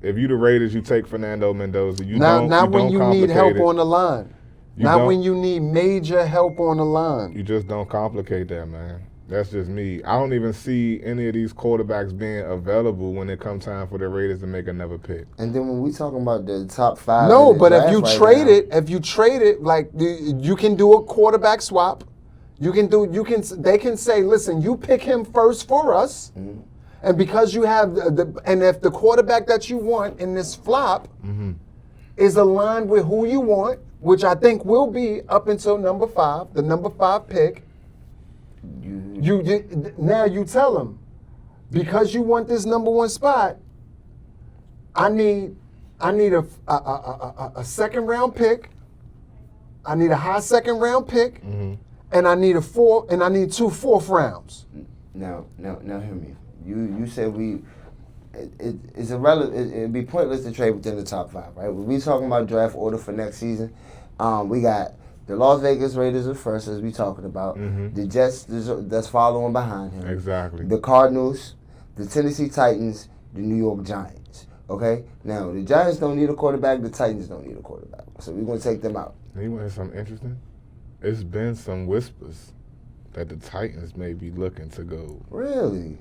If you the Raiders, you take Fernando Mendoza. Not when you need help it. on the line. Not when you need major help on the line. You just don't complicate that, man. That's just me. I don't even see any of these quarterbacks being available when it comes time for the Raiders to make another pick. And then when we talking about the top 5, no, but if you trade it, like you can do a quarterback swap. They can say, listen, you pick him first for us, and because you have and if the quarterback that you want in this flop is aligned with who you want, which I think will be up until number 5, the number 5 pick. Now you tell them, because you want this number 1 spot, I need a second round pick, I need a high second round pick, and I need 2 4th rounds. Now hear me. You said it's irrelevant. It'd be pointless to trade within the top 5, right? When we talking about draft order for next season, we got the Las Vegas Raiders are first, as we talking about. The Jets that's following behind him. Exactly. The Cardinals, the Tennessee Titans, the New York Giants. Okay? Now, the Giants don't need a quarterback. The Titans don't need a quarterback. So we're going to take them out. You want to hear something interesting? It's been some whispers that the Titans may be looking to go. Really?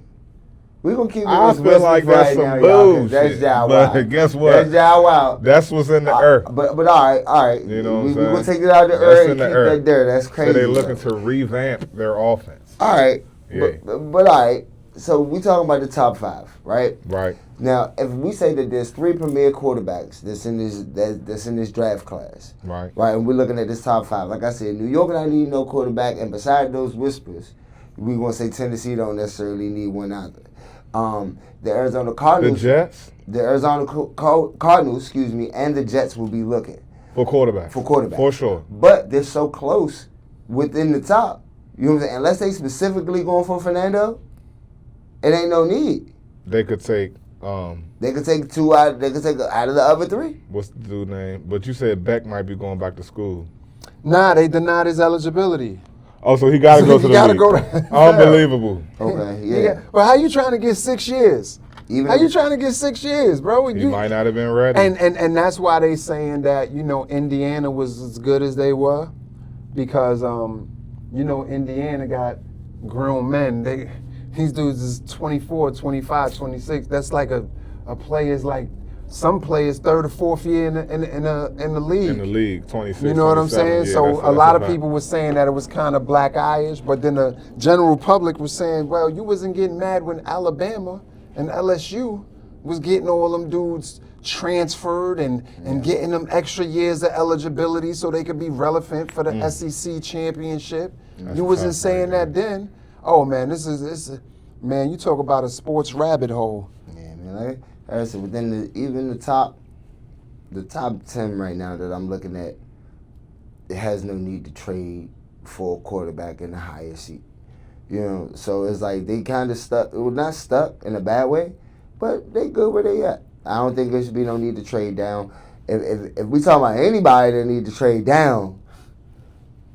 We're going to keep it I feel like that's some bullshit. That's y'all but wild. guess what? That's y'all wild. That's what's in the earth. But all right. You know what I'm saying? We're going to take it out of the That's earth in and the keep earth. that there. That's crazy. So they're looking to revamp their offense. All right. Yeah. But all right. So we talking about the top 5, right? Right. Now, if we say that there's 3 premier quarterbacks that's in this draft class, Right. and we're looking at this top 5. Like I said, New York don't need no quarterback, and beside those whispers, we're gonna say Tennessee don't necessarily need one either. The Arizona Cardinals, The Jets the Arizona Cardinals, and the Jets will be looking for quarterback. For sure. But they're so close within the top. You know what I'm saying? Unless they specifically going for Fernando, it ain't no need. They could take. They could take 2 out. They could take out of the other 3. What's the dude's name? But you said Beck might be going back to school. Nah, they denied his eligibility. Oh, so he got to go to the league. Go to Unbelievable. Okay, yeah. Well, how you trying to get 6 years? How you trying to get 6 years, bro? He might not have been ready. And that's why they saying that, Indiana was as good as they were, because Indiana got grown men. These dudes is 24, 25, 26. That's like a player's like some players 3rd or 4th year in the league. In the league, 26. You know what I'm 27, saying? yeah, So a lot of people were saying that it was kind of black eye-ish, but then the general public was saying, well, you wasn't getting mad when Alabama and LSU was getting all them dudes transferred and getting them extra years of eligibility so they could be relevant for the SEC championship. You wasn't saying that then. Oh man, this is man, you talk about a sports rabbit hole. Yeah, man. Like I said, within the top 10 right now that I'm looking at, it has no need to trade for a quarterback in the higher seat. So it's like they kind of stuck. Well, not stuck in a bad way, but they good where they at. I don't think there should be no need to trade down. if we talking about anybody that need to trade down,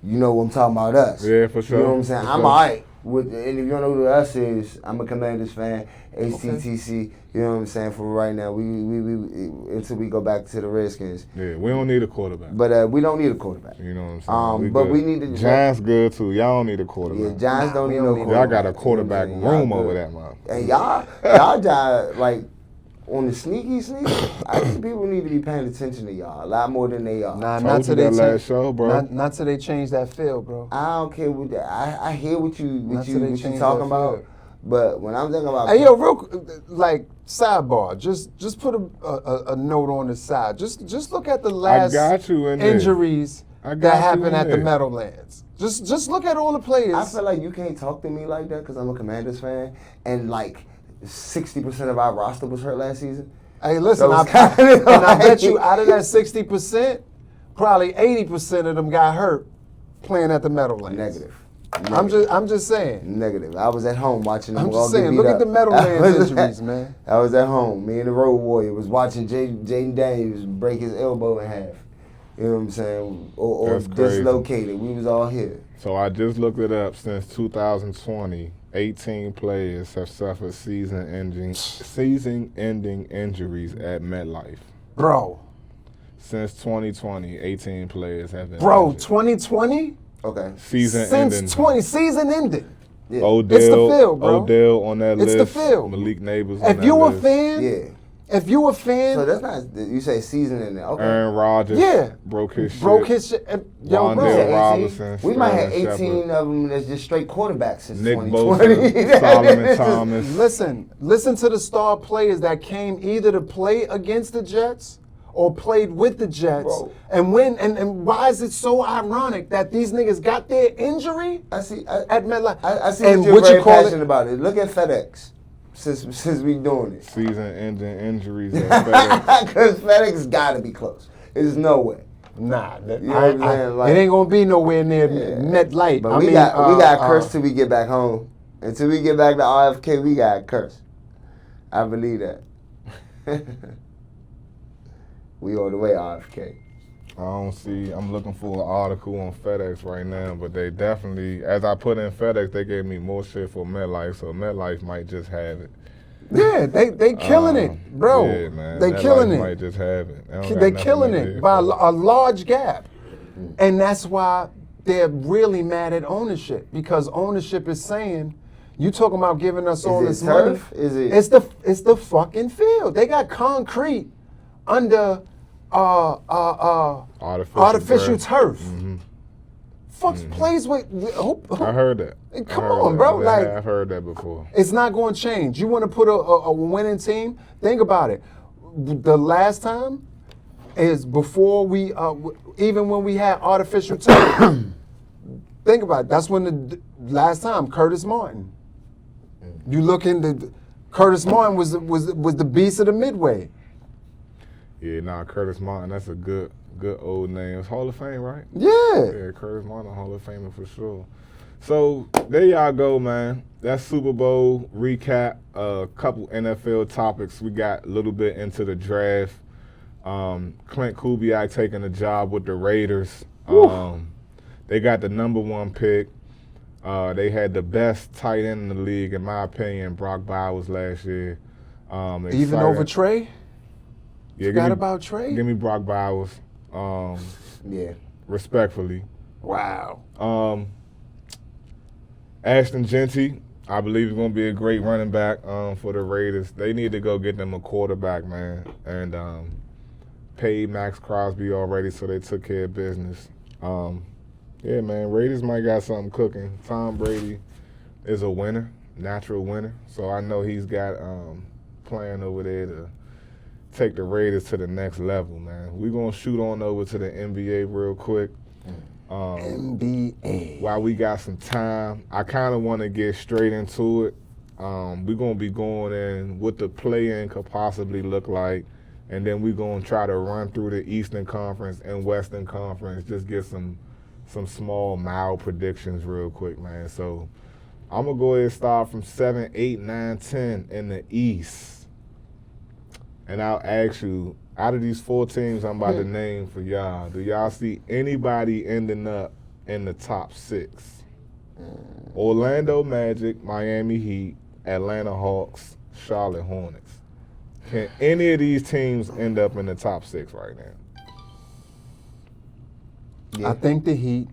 you know what I'm talking about us. Yeah, for sure. You know what I'm saying? For I'm sure. all right. And if you don't know who us is, I'm a Commanders fan, ACTC. You know what I'm saying? For right now, we until we go back to the Redskins. Yeah, we don't need a quarterback. But we don't need a quarterback. You know what I'm saying? But good. we need to. Giants good too. Y'all don't need a Yeah, quarterback. Giants don't need no quarterback. Y'all got a quarterback You know what I'm saying? room Y'all over good. that motherfucker. And y'all got like on the sneaky. I think people need to be paying attention to y'all a lot more than they are. Nah, Told not you till they that last change. show, bro. Not till they change that field, bro. I don't care what that. I hear what you Not till they change talking that about, field. but when I'm thinking about Hey, yo, like sidebar. Just put a note on the side. Just look at the last got you in there. injuries I got that you happened in at the there. Meadowlands. Just look at all the players. I feel like you can't talk to me like that because I'm a Commanders fan, and like 60% of our roster was hurt last season. Hey, listen, So I it's kinda and I bet like- you out of that 60%, probably 80% of them got hurt playing at the Meadowlands. Negative. I'm just saying. Negative. I was at home watching them I'm all just get saying. beat Look up. at the Meadowlands injuries, man. I was at home. Me and the Road Warrior was watching Jaden Daniels break his elbow in half. You know what I'm saying? Or That's crazy. dislocated. We was all here. So I just looked it up. Since 2020, 18 players have suffered season-ending injuries at MetLife. Bro, Since 2020, 18 players have been bro, injured. 2020? Okay. Season-ending. Since 20, season ended. Yeah. Odell, It's the field, bro. Odell on that It's the list. field. Malik Neighbors on If that you a list. fan, Yeah. if you a fan, So that's not, you say season in there. Okay. Aaron Rodgers Yeah. broke his shit. broke his shit. Yo, Rondale bro. You said 18? Robinson, We might have Sterling 18 Shepard. of them that's just straight quarterbacks since Nick 2020. Bosa, Solomon Thomas. Listen to the star players that came either to play against the Jets or played with the Jets. Bro. And why is it so ironic that these niggas got their injury I see. at MetLife? I see and what you're what very you call passionate it? about it. Look at FedEx since we doing it. Season-ending injuries at FedEx. Because FedEx got to be close. There's no way. Nah, You know what I'm saying? Like- it ain't gonna be nowhere near MetLife. But we got cursed till we get back home. Until we get back to RFK, we got cursed. I believe that. We on the way, RFK. I don't see. I'm looking for an article on FedEx right now, but they definitely, as I put in FedEx, they gave me more shit for MetLife, so MetLife might just have it. Yeah, they killing it, bro. Yeah, man. They MetLife killing might it. just have it. They don't got They nothing killing to it live by for. a large gap, and that's why they're really mad at ownership, because ownership is saying, "You talking about giving us all it this turf? money? Is it- It's the fucking field. They got concrete under artificial turf. Fuck plays with. I heard that. Come I heard on, that. bro, like- I've heard that before. It's not going to change. You want to put a winning team? Think about it. The last time is before we, even when we had artificial turf. Think about it. That's when the last time Curtis Martin. You look into Curtis Martin was the beast of the Midway. Yeah, nah, Curtis Martin, that's a good old name. It's Hall of Fame, right? Yeah. Yeah, Curtis Martin, Hall of Famer for sure. So there y'all go, man. That's Super Bowl recap. A couple NFL topics. We got a little bit into the draft. Clint Kubiak taking a job with the Raiders. They got the #1 pick. They had the best tight end in the league, in my opinion, Brock Bowers last year. Even Excited- over Trey? Yeah, Forgot about Trey? Give me Brock Bowers. Yeah. Respectfully. Wow. Ashton Genty, I believe is going to be a great running back for the Raiders. They need to go get them a quarterback, man, and paid Max Crosby already, so they took care of business. Yeah, man, Raiders might got something cooking. Tom Brady is a winner, natural winner, so I know he's got plan over there to take the Raiders to the next level, man. We're going to shoot on over to the NBA real quick. NBA. While we got some time, I kind of want to get straight into it. We're going to be going in what the play-in could possibly look like, and then we're going to try to run through the Eastern Conference and Western Conference, just get some small, mild predictions real quick, man. So I'm going to go ahead and start from 7, 8, 9, 10 in the East. And I'll ask you, Out of these 4 teams I'm about to name for y'all, do y'all see anybody ending up in the top 6? Orlando Magic, Miami Heat, Atlanta Hawks, Charlotte Hornets. Can any of these teams end up in the top 6 right now? Yeah. I think the Heat.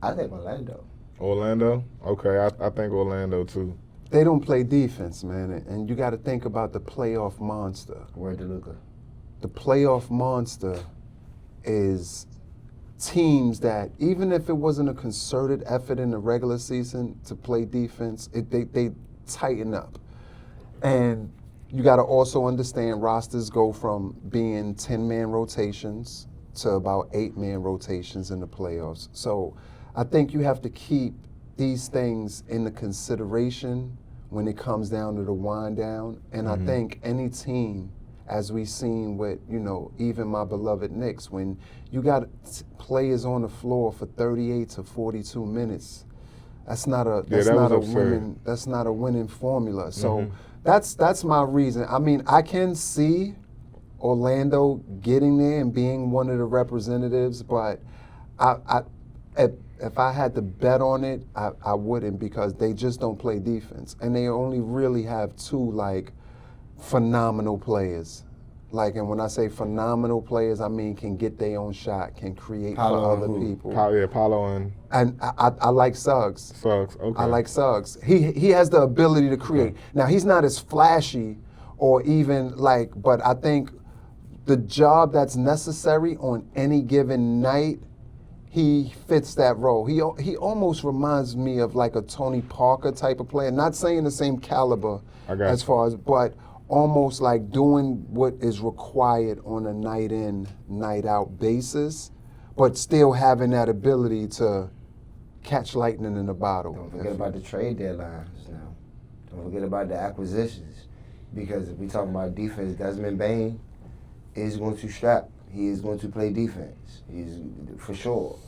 I think Orlando. Orlando? Okay, I think Orlando too. They don't play defense, man, and you got to think about the playoff monster. Word to Luka. The playoff monster is teams that, even if it wasn't a concerted effort in the regular season to play defense, they tighten up. And you got to also understand rosters go from being 10-man rotations to about 8-man rotations in the playoffs. So I think you have to keep these things in the consideration when it comes down to the wind down. And I think any team, as we've seen with, even my beloved Knicks, when you got players on the floor for 38 to 42 minutes, that's not a winning formula. So that's my reason. I mean, I can see Orlando getting there and being one of the representatives, but if I had to bet on it, I wouldn't, because they just don't play defense, and they only really have 2 phenomenal players. And when I say phenomenal players, I mean can get their own shot, can create Paolo for other and who? people. Paolo and I like Suggs. Suggs. Okay. I like Suggs. He has the ability to create. Now, he's not as flashy or even but I think the job that's necessary on any given night, he fits that role. He almost reminds me of a Tony Parker type of player. Not saying the same caliber as far as, but almost doing what is required on a night in, night out basis, but still having that ability to catch lightning in a bottle. Don't forget about the trade deadlines now. Don't forget about the acquisitions. Because if we talk about defense, Desmond Bane is going to strap. He is going to play defense. He's for sure.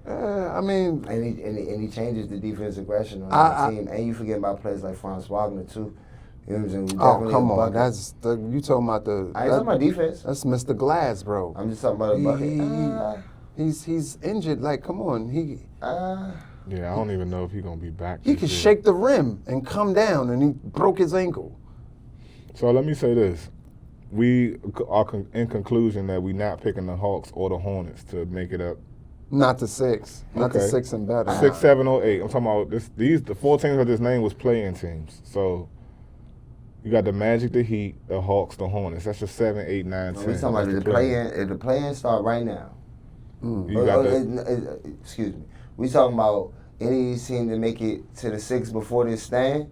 I mean, and he changes the defense aggression on the team. And you forget about players like Franz Wagner too. You know what I'm saying? Oh, come on. That's you talking about the. I ain't talking about defense. That's Mr. Glass, bro. I'm just talking about a bucket. He's injured. Come on. Yeah, I don't even know if he's gonna be back. He could shake the rim and come down, and he broke his ankle. So let me say this: we are in conclusion that we're not picking the Hawks or the Hornets to make it up. Not the 6. Not the 6 and better. 6, 7, or 8. I'm talking about the 4 teams I just named was play-in teams. So you got the Magic, the Heat, the Hawks, the Hornets. That's your 7, 8, 9, 10. We're talking about the play-in. If the play-in start right now. Excuse me. We talking about any team to make it to the 6 before this stand?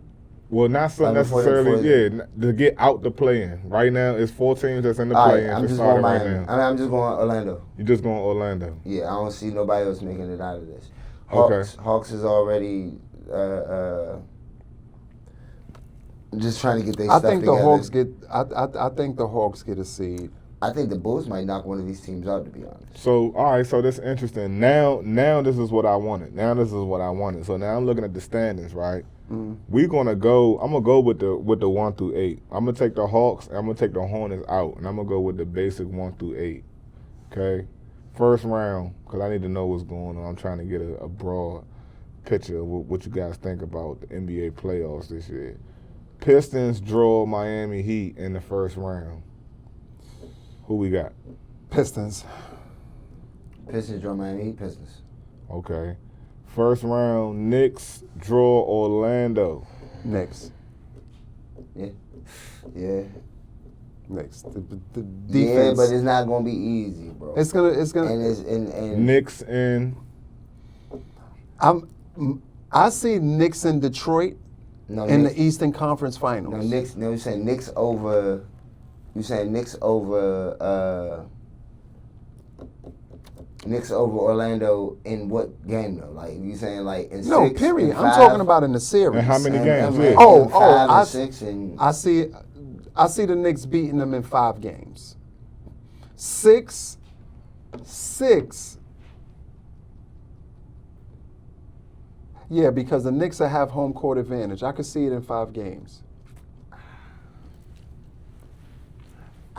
Well, not so necessarily, to get out the play-in. Right now, it's 4 teams that's in the play-in. I'm just going Miami. I'm just going Orlando. You're just going Orlando? Yeah, I don't see nobody else making it out of this. Okay. Hawks is already just trying to get their I stuff think together. the Hawks get. I think the Hawks get a seed. I think the Bulls might knock one of these teams out, to be honest. So, all right, so that's interesting. Now this is what I wanted. So now I'm looking at the standings, right? We're gonna go. I'm gonna go with the 1 through 8. I'm gonna take the Hawks. And I'm gonna take the Hornets out, and I'm gonna go with the basic 1 through 8. Okay, first round, because I need to know what's going on. I'm trying to get a broad picture of what you guys think about the NBA playoffs this year. Pistons draw Miami Heat in the first round. Who we got? Pistons. Pistons draw Miami Heat. Pistons. Okay. First round, Knicks draw Orlando. Knicks. Yeah. Knicks. The defense. Yeah, but it's not gonna be easy, bro. It's gonna. And Knicks in. I see Knicks in Detroit in the Eastern Conference Finals. No, Knicks. No, you're saying Knicks over. You saying Knicks over. Knicks over Orlando in what game though? Like you saying like in no, 6? period. In 5? I'm talking about in the series. And how many games? Yeah. Oh, 5 and 6 and I see the Knicks beating them in 5 games. 6. Yeah, because the Knicks will have home court advantage. I could see it in 5 games.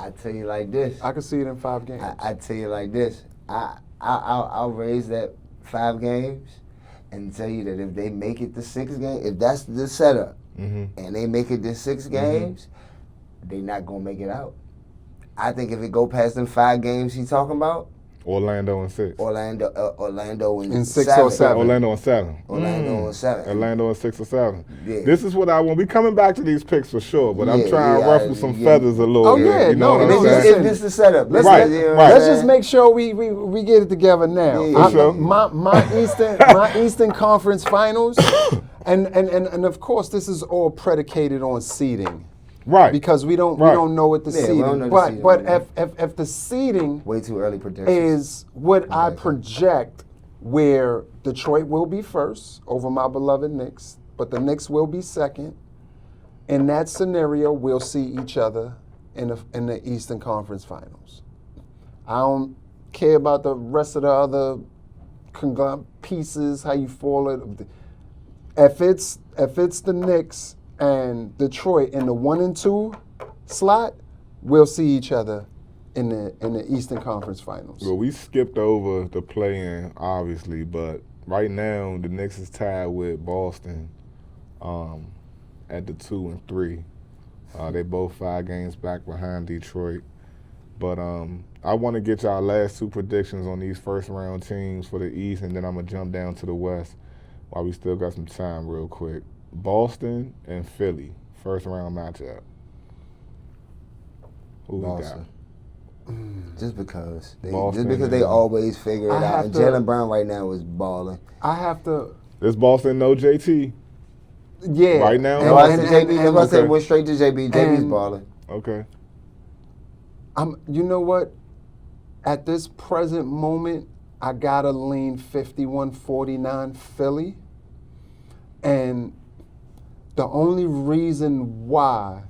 I tell you like this. I can see it in 5 games. I tell you like this. I'll raise that 5 games and tell you that if they make it to 6 games, if that's the setup, and they make it to 6 games, they not gonna make it out. I think if it go past them 5 games he's talking about, Orlando in 6. Orlando In 6 or 7. Orlando in 7. Orlando in 7. Orlando in 6 or 7. Yeah. This is what I want. We coming back to these picks for sure, but I'm Yeah, trying to yeah, ruffle some yeah. feathers a little Oh, bit. yeah, You know no, what no, I'm listen. saying? If this the setup, let's Right, you know what right. I'm Let's saying? just make sure we get it together now. Yeah, for sure. My Eastern Conference Finals, and of course this is all predicated on seeding, Right. because we don't know what the Yeah, we seeding. don't know the But seeding, but yeah. if the seeding Way too early predictions. is what I project, where Detroit will be first over my beloved Knicks, but the Knicks will be second. In that scenario, we'll see each other in the Eastern Conference Finals. I don't care about the rest of the other pieces, how you fall it. If it's the Knicks and Detroit in the 1 and 2 slot, we'll see each other in the Eastern Conference Finals. Well, we skipped over the play-in, obviously, but right now the Knicks is tied with Boston at the 2 and 3. They both 5 games back behind Detroit. But I want to get y'all last 2 predictions on these first-round teams for the East, and then I'm going to jump down to the West while we still got some time real quick. Boston and Philly, first-round matchup. Who we got? Boston. Just because. Boston Just because they and- always figure it I out. have And to- Jaylen Brown right now is balling. I have to, This Boston no JT. yeah. Right now? That's why I said JB. That's why I said Okay. went straight to JB. JB's and- balling. Okay. You know what? At this present moment, I gotta lean 51-49 Philly. And the only reason why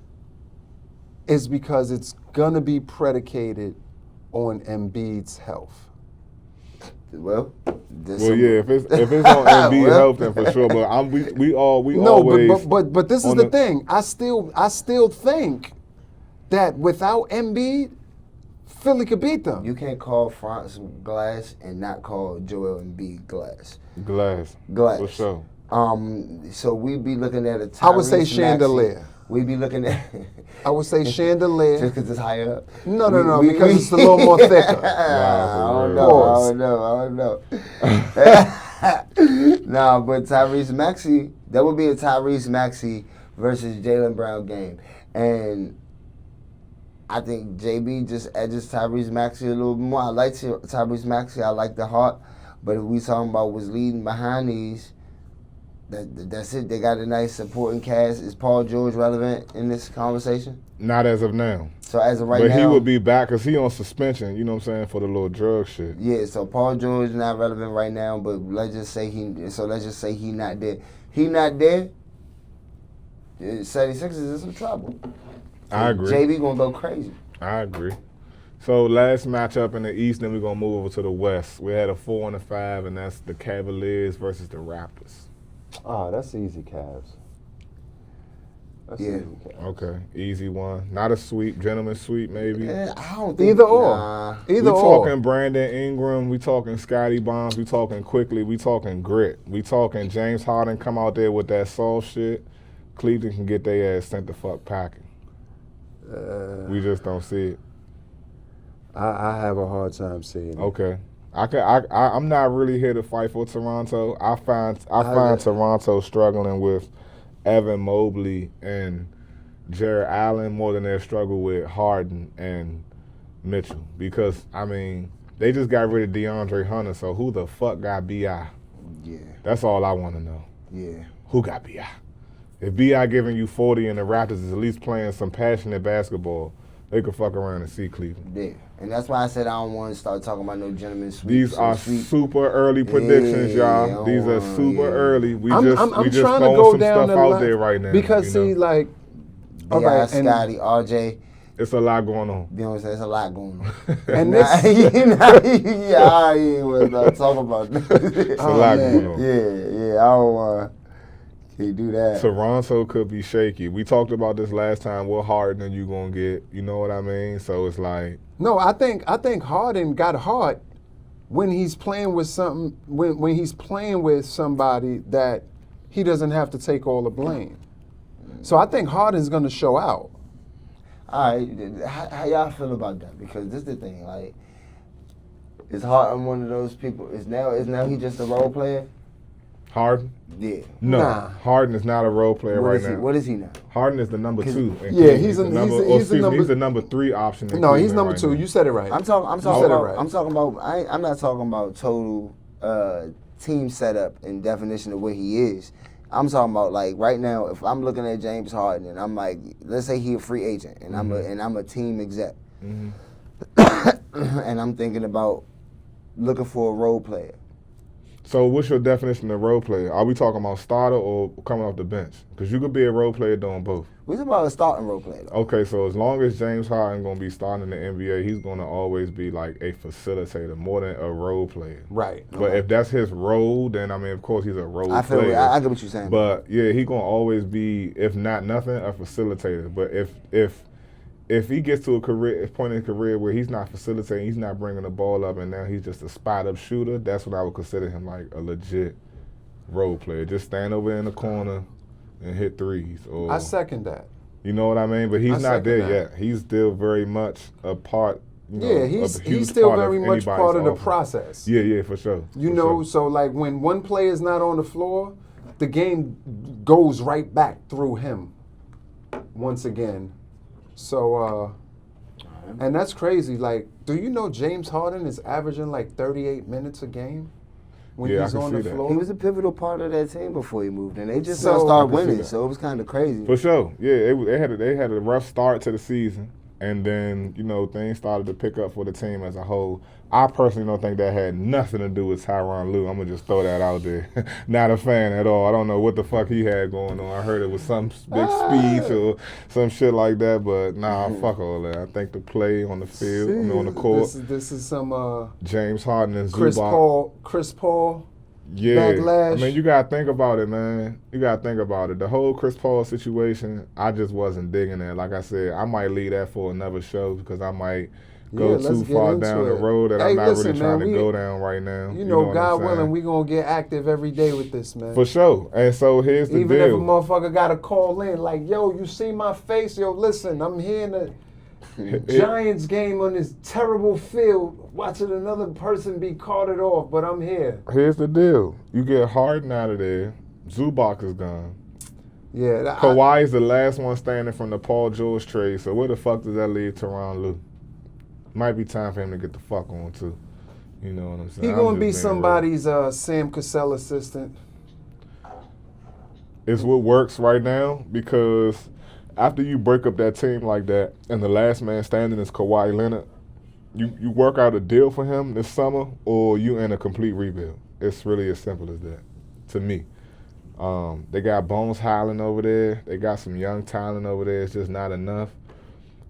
is because it's gonna be predicated on Embiid's health. Well, Well, yeah, if it's on Embiid Well. health, then for sure. But we No, always. but this is on the thing. I still think that without Embiid, Philly could beat them. you can't call France glass and not call Joel Embiid glass. Glass. Glass. For sure. So we'd be looking at a I would say Tyrese chandelier. Maxey. We'd be looking at I would say chandelier. just because it's higher up. No, because it's a little more thicker. I Pause. don't know. Nah, but Tyrese Maxey, that would be a Tyrese Maxey versus Jaylen Brown game. And I think JB just edges Tyrese Maxey a little bit more. I like Tyrese Maxey. I like the heart. But if we talking about what's leading behind these, that's it. They got a nice supporting cast. Is Paul George relevant in this conversation? Not as of now. So as of right But now, he would be back because he on suspension, you know what I'm saying, for the little drug shit. yeah. So Paul George not relevant right now, but let's just say he not there. He not there. 76ers is in some trouble. I agree. JB gonna go crazy. I agree. So last matchup in the East, then we're going to move over to the West. We had a 4 and a 5, and that's the Cavaliers versus the Raptors. Oh, that's easy, Cavs. That's Yeah. easy, Cavs. Okay, easy one. Not a sweep, gentleman's sweep maybe. Yeah, I don't think Either or. Nah. Either we or. talking Brandon Ingram, we talking Scotty Barnes, we talking quickly, we talking grit. We talking James Harden come out there with that soft shit. Cleveland can get their ass sent the fuck packing. We just don't see it. I have a hard time seeing it. Okay. I'm not really here to fight for Toronto. I find Toronto struggling with Evan Mobley and Jared Allen more than they struggle with Harden and Mitchell. Because, I mean, they just got rid of DeAndre Hunter, so who the fuck got B.I.? Yeah, That's all I want to know. yeah. Who got B.I.? If B.I. giving you 40 and the Raptors is at least playing some passionate basketball, they could fuck around and see Cleveland. Yeah. And that's why I said I don't want to start talking about no gentleman sweeps. These are super early predictions, y'all. These are super early. We I'm just trying to throwing go some down stuff the out line there right now. because you know? see, like, all B.I., right, and Scotty, RJ. It's a lot going on. You know what I'm saying? There's a lot going on. and Nah, this, yeah, I ain't want to talk about that. It's a lot man. going on. Yeah, I don't want. He do that. Toronto could be shaky. We talked about this last time. What Harden you gonna get? You know what I mean? So it's like, No, I think Harden got hot when he's playing with something when he's playing with somebody that he doesn't have to take all the blame. So I think Harden's gonna show out. All right, how y'all feel about that? Because this is the thing, like, is Harden one of those people? Is now he just a role player? Harden? Yeah. No, Nah. Harden is not a role player What right is he? now. What is he now? Harden is the number 2. Yeah, he's the number 3 option. in No, he's Cleveland number right 2. now. You said it right. I'm talking said it about. right. I'm talking about. I'm not talking about total team setup and definition of what he is. I'm talking about, like, right now. If I'm looking at James Harden and I'm like, let's say he a free agent and I'm a team exec, and I'm thinking about looking for a role player. So what's your definition of role player? Are we talking about starter or coming off the bench? Because you could be a role player doing both. We're talking about a starting role player, though. Okay, so as long as James Harden going to be starting in the NBA, he's going to always be like a facilitator more than a role player. Right. But if that's his role, then, I mean, of course, he's a role I feel. player. I get what you're saying. But, yeah, he going to always be, if not nothing, a facilitator. But if he gets to a point in his career where he's not facilitating, he's not bringing the ball up, and now he's just a spot-up shooter, that's what I would consider him, like a legit role player. Just stand over in the corner and hit threes. Or, I second that. you know what I mean? But he's I not there second that. yet. He's still very much a part. You know, Yeah, a he's huge still part very of much anybody's part of the offense. process. Yeah, for sure. You for know, sure. so like when one player's not on the floor, the game goes right back through him once again. So, and that's crazy. Like, do you know James Harden is averaging like 38 minutes a game when Yeah, I he's can on see the that. floor? He was a pivotal part of that team before he moved, and they just So- now I started can see winning, that. so it was kind of crazy. For sure. Yeah, they had a rough start to the season, and then, you know, things started to pick up for the team as a whole. I personally don't think that had nothing to do with Tyronn Lue. I'm going to just throw that out there. Not a fan at all. I don't know what the fuck he had going on. I heard it was some big speech or some shit like that, but nah, fuck all that. I think the play on the field, on the court, This is some James Harden and Chris Zubac. Paul. Yeah, backlash. I mean, you gotta think about it, man. You gotta think about it. The whole Chris Paul situation, I just wasn't digging it. Like I said, I might leave that for another show because I might go Yeah, let's too get far into down the it. road that Hey, I'm not listen, really trying man, to go down right now. You know, what I'm God saying? willing, we gonna get active every day with this, man. For sure. And so here's the Even if a deal. motherfucker got to call in, like, yo, you see my face? Yo, listen, I'm here in the Giants game on this terrible field, watching another person be carted off, but I'm here. Here's the deal. You get Harden out of there. Zubac is gone. Yeah. Kawhi is the last one standing from the Paul George trade. So where the fuck does that leave Tyronn Lue? Might be time for him to get the fuck on too. You know what I'm saying? He I'm gonna just be being somebody's Sam Cassell assistant. It's what works right now because after you break up that team like that and the last man standing is Kawhi Leonard, you work out a deal for him this summer or you in a complete rebuild. It's really as simple as that to me. They got Bones Highland over there. They got some young talent over there. It's just not enough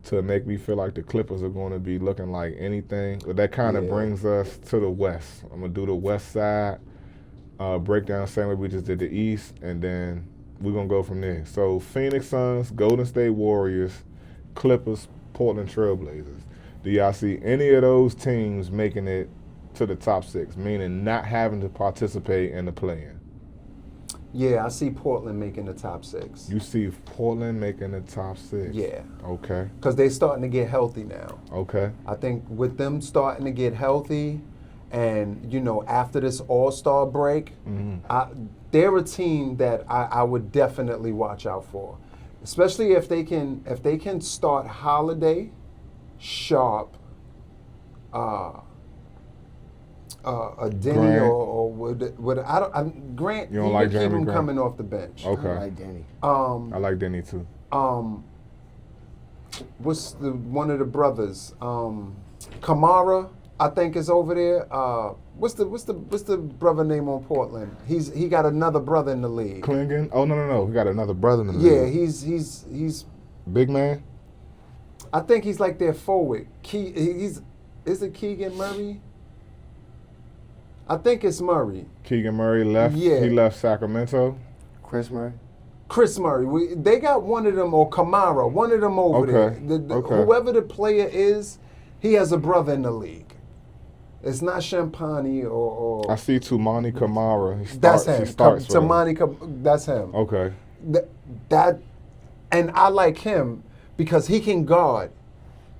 to make me feel like the Clippers are going to be looking like anything. But that kind of brings us to the West. I'm going to do the West side, break down same way we just did the East, and then we're going to go from there. So Phoenix Suns, Golden State Warriors, Clippers, Portland Trailblazers. Do y'all see any of those teams making it to the top 6, meaning not having to participate in the play-in? Yeah, I see Portland making the top 6. You see Portland making the top 6? Yeah. Okay. Because they're starting to get healthy now. Okay. I think with them starting to get healthy and, you know, after this All-Star break, they're a team that I would definitely watch out for. Especially if they can start Holiday, Sharp, a Denny Grant. or would Grant. You don't you like can keep Jeremy him Grant? coming off the bench. Okay. I like Danny. I like Denny too. What's one of the brothers? Kamara, I think, is over there. What's the brother name on Portland? He got another brother in the league. Klingon? Oh no. We got another brother in the Yeah, league. he's. Big man? I think he's like their forward. Is it Keegan Murray? I think it's Murray. Keegan Murray left. Yeah. He left Sacramento. Chris Murray. Chris Murray. They got one of them, or Kamara, one of them over Okay, there. okay. Whoever the player is, he has a brother in the league. It's not Champagne or I see Tumani Kamara. that's him. He starts for them. Tamani, that's him. Okay. That, and I like him because he can guard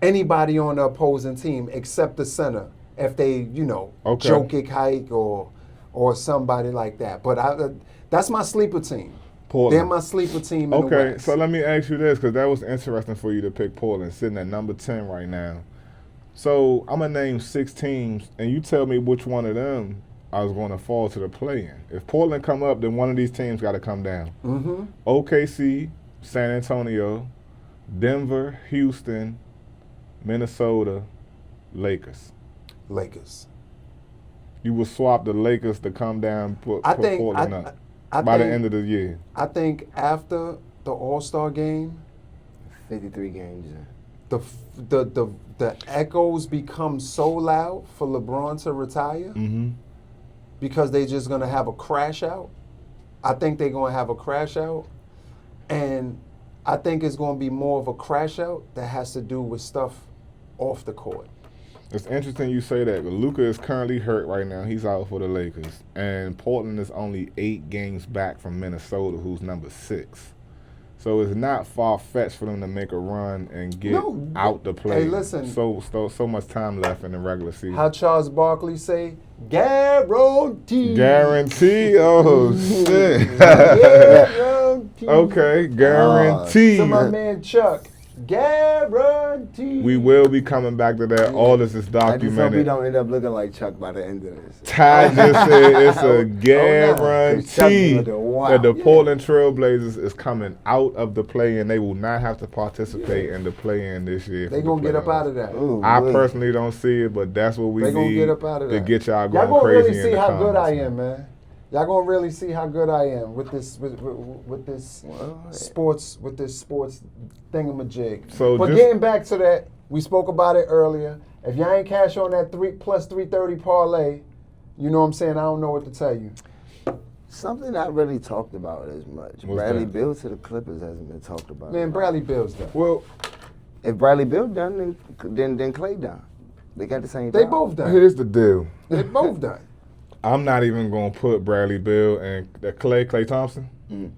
anybody on the opposing team except the center if they, Okay. Jokic hike or somebody like that. But that's my sleeper team. Portland. They're my sleeper team in the Okay, West. so let me ask you this, because that was interesting for you to pick Portland, sitting at number 10 right now. So I'm going to name 6 teams, and you tell me which one of them I was going to fall to the play-in. If Portland come up, then one of these teams got to come down. Mm-hmm. OKC, San Antonio, Denver, Houston, Minnesota, Lakers. Lakers. You will swap the Lakers to come down, put I think Portland up I by the think- end of the year. I think after the All-Star game, 53 games. the echoes become so loud for LeBron to retire Mm-hmm. because they're just gonna have a crash out. I think they're gonna have a crash out, and I think it's gonna be more of a crash out that has to do with stuff off the court. It's interesting you say that. Luka is currently hurt right now. He's out for the Lakers. And Portland is only 8 games back from Minnesota, who's number 6. So it's not far-fetched for them to make a run and get No. out the play. Hey, listen. So much time left in the regular season. How Charles Barkley say, guarantee. Guarantee? Oh, shit. Guarantee. Okay, guarantee. To my man Chuck, guarantee. We will be coming back to that. All this is I just hope we documented. don't end up looking like Chuck by the end of this. Ty just said it's a Oh, guarantee wow. that the Portland Trailblazers is coming out of the play-in. They will not have to participate in the play-in this year. They gonna get up out of that. Ooh, I wait. personally don't see it, but that's what we They gonna need get up out of to that. get y'all Y'all going gonna crazy really see in the how good I comments, am, man. Y'all gonna really see how good I am with this with this sports thingamajig. So but just- getting back to that, we spoke about it earlier. If y'all ain't cash on that 3+330 parlay, you know what I'm saying? I don't know what to tell you. Something not really talked about as much. What's Bradley that? Beal to the Clippers hasn't been talked about. Man, Bradley Bill's done. Well, If Bradley Beal done, then Clay done. They got the same. They time. both done. here's the deal. They both done. I'm not even going to put Bradley Beal and Clay Thompson.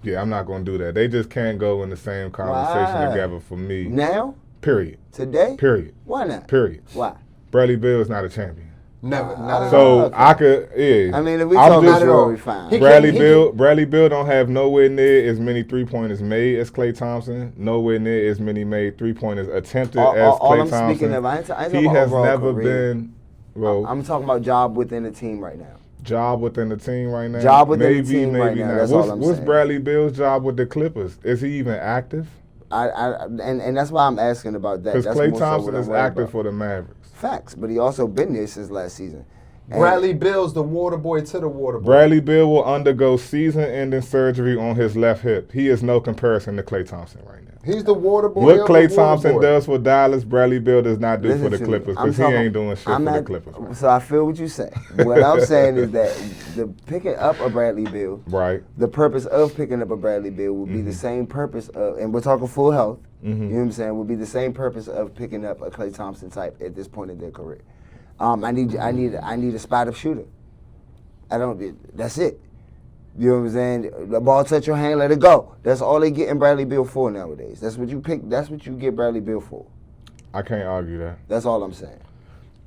Yeah, I'm not going to do that. They just can't go in the same conversation Why? together for me. Now, Period. today, Period. why not? Period. Why? Bradley Beal is not a champion. Never. Not at all. So okay. I could, yeah. I mean, if we I'm talk just- about it, all. we fine. He- Bradley Beal don't have nowhere near as many 3-pointers made as Klay Thompson. Nowhere near as many made 3-pointers attempted as all Klay I'm Thompson. speaking of, I ain't talking He about has overall never career. been. Well, I'm talking about job within the team right now. job within the team right now. Job within the maybe, team maybe right now, not. that's all I'm What's saying. Bradley Beal's job with the Clippers? Is he even active? And that's why I'm asking about that. Because That's Klay more so Thompson what I'm is worried active about. for the Mavericks. Facts, but he also been there since last season. And Bradley Bill's the water boy to the water boy. Bradley Beal will undergo season-ending surgery on his left hip. He is no comparison to Klay Thompson right now. He's the water boy. What of the Klay water Thompson boy. does for Dallas, Bradley Beal does not do Listen for the to me. Clippers I'm because he talking- ain't doing shit I'm for the not- Clippers. Right? So I feel what you say. What I'm saying is that the picking up a Bradley Beal, Right. the purpose of picking up a Bradley Beal would be the same purpose of, and we're talking full health. You know what I'm saying? Would be the same purpose of picking up a Klay Thompson type at this point in their career. I need a spot up shooter. That's it. You know what I'm saying? The ball touch your hand, let it go. That's all they getting Bradley Beal for nowadays. That's what you pick. That's what you get Bradley Beal for. I can't argue that. That's all I'm saying.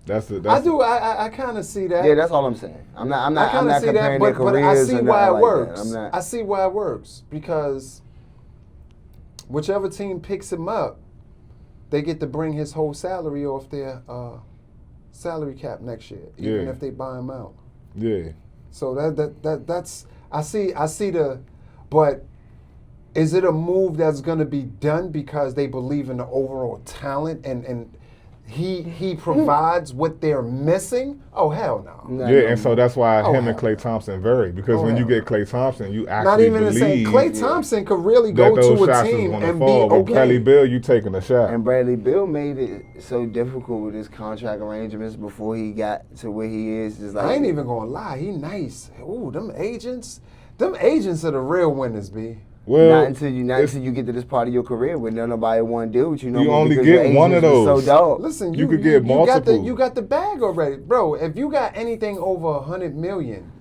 I kind of see that. Yeah, that's all I'm saying. I'm I not kind of see that, comparing their but I careers see or why it nothing like works. that. I'm not. I see why it works because whichever team picks him up, they get to bring his whole salary off their salary cap next year, even Yeah. if they buy him out. Yeah. So that's I see the, but is it a move that's going to be done because they believe in the overall talent and he provides what they're missing? Oh hell no. No, Yeah, no, and so that's why Oh, him and hell. Klay Thompson vary because Oh, when you hell. get Klay Thompson, you Not actually even the same. believe Klay Thompson could really that go those to a shots is team going to and be fall. But Bradley okay. Beal, you taking a shot. And Bradley Beal made it so difficult with his contract arrangements before he got to where he is. Just like I ain't even gonna lie, he nice. Ooh, them agents, Them agents are the real winners, B. Well, not until you get to this part of your career where nobody want to deal with you no You more. only because get your one of agents was those. So dog. Listen, You could get multiple. You got the bag already, bro. If you got anything over 100 million,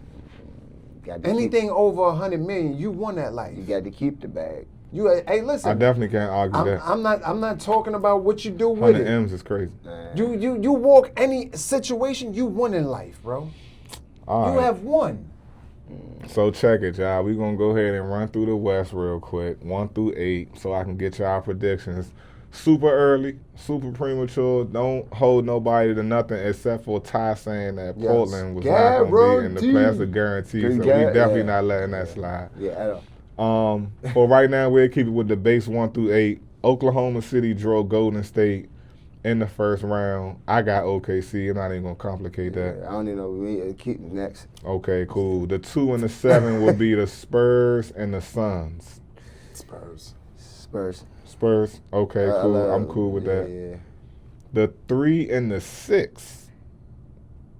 anything over 100 million, you won that life. You got to keep the bag. Hey, listen. I definitely can't argue that. I'm not talking about what you do with 100 it. M's is crazy. You walk any situation, you won in life, bro. All You right. have won. So check it, y'all. We're going to go ahead and run through the West real quick, 1 through 8, so I can get y'all predictions. Super early, super premature. Don't hold nobody to nothing except for Ty saying that Yes. Portland was not going to be in the playoffs. A guarantee. So we definitely Yeah. not letting that slide. Yeah, at all. For right now, we'll keep it with the base 1 through 8. Oklahoma City drove Golden State in the first round. I got OKC. I'm not even going to complicate that. I don't even know. We keep next. Okay, cool. The 2 and the 7 will be the Spurs and the Suns. Spurs. Spurs. Okay, cool. I'm cool with that. Yeah. The 3 and the 6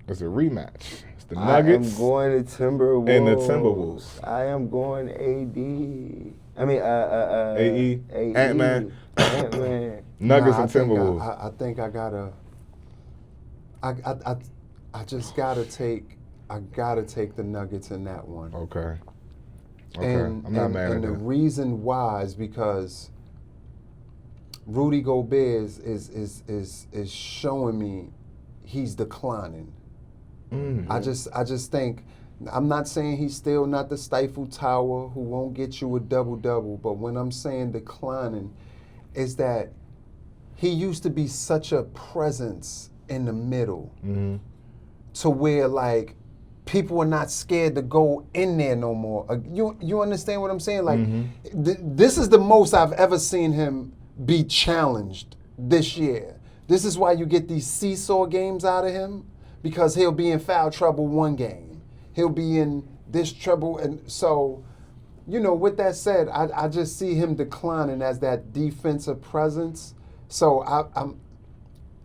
is a rematch. It's the Nuggets. I am going to Timberwolves. And the Timberwolves. I am going AD. I mean, AE. Ant-Man. Ant-Man. Nuggets Nah, and Timberwolves. I think I gotta. I just gotta take. I gotta take the Nuggets in that one. Okay. And, I'm not mad at and the that. reason why is because Rudy Gobert is showing me he's declining. Mm-hmm. I just think, I'm not saying he's still not the Stifle Tower who won't get you a double-double, but when I'm saying declining, is that he used to be such a presence in the middle Mm-hmm. to where, like, people are not scared to go in there no more. You understand what I'm saying? Like, this is the most I've ever seen him be challenged this year. This is why you get these seesaw games out of him, because he'll be in foul trouble one game. He'll be in this trouble. And so, with that said, I just see him declining as that defensive presence. So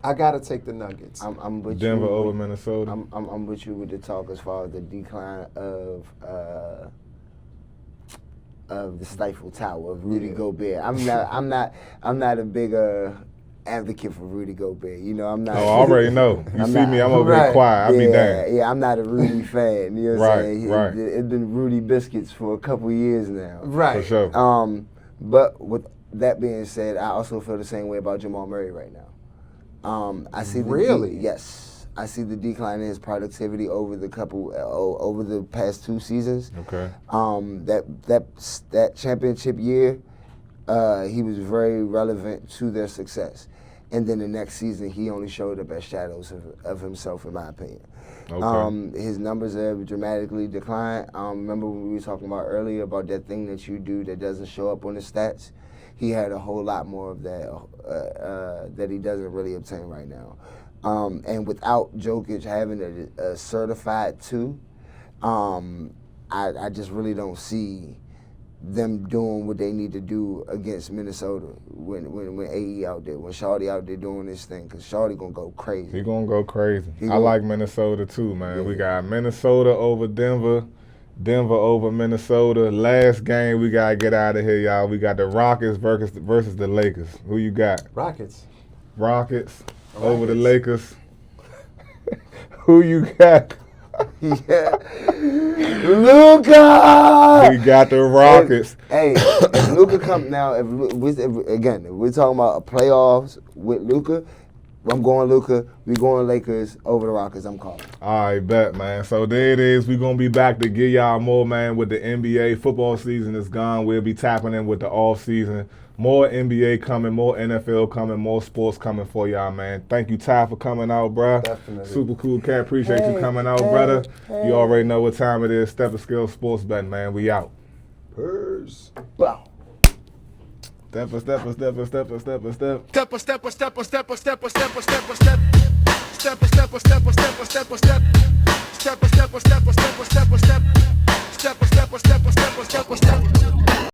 I got to take the Nuggets. I'm with Denver you. over Minnesota. I'm with you with the talk as far as the decline of the Stifle Tower of Rudy Gobert. I'm not a big advocate for Rudy Gobert. I'm not. Oh, I already know. You see me, I'm over here quiet. I be damned. Yeah, I'm not a Rudy fan. You know what I'm saying? Right. It's been Rudy biscuits for a couple years now. Right. For sure. But with that being said, I also feel the same way about Jamal Murray right now. I see the Really? Yes, I see the decline in his productivity over the past 2 seasons. Okay. That championship year, he was very relevant to their success, and then the next season he only showed up as shadows of himself, in my opinion. Okay. His numbers have dramatically declined. Remember when we were talking about earlier about that thing that you do that doesn't show up on the stats? He had a whole lot more of that that he doesn't really obtain right now. And without Jokic having a certified 2, I just really don't see them doing what they need to do against Minnesota when AE out there, when Shawty out there doing this thing, because Shawty gonna go crazy. He gonna go crazy. I gonna- like Minnesota too, man. Yeah. We got Minnesota over Denver, Denver over Minnesota. Last game we gotta get out of here, y'all. We got the Rockets versus the Lakers. Who you got? Rockets. Rockets over the Lakers. Who you got? Yeah. Luka! We got the Rockets. Hey, if Luka come now, if we're talking about a playoffs with Luka, I'm going Luka. We going Lakers over the Rockets. I'm calling. All right, bet, man. So there it is. We're going to be back to give y'all more, man, with the NBA. Football season is gone. We'll be tapping in with the off season. More NBA coming, more NFL coming, more sports coming for y'all, man. Thank you, Ty, for coming out, bruh. Definitely. Super Cool Cat. Appreciate you coming out, brother. You already know what time it is. Steppa Skill Sports Betting, man. We out. Peace. Wow. Steppa, Steppa, Steppa, Steppa, Steppa, Steppa. Steppa, steppa, steppa, steppa, steppa, steppa, steppa, step. Steppa, steppa, steppa, steppa, steppa, step.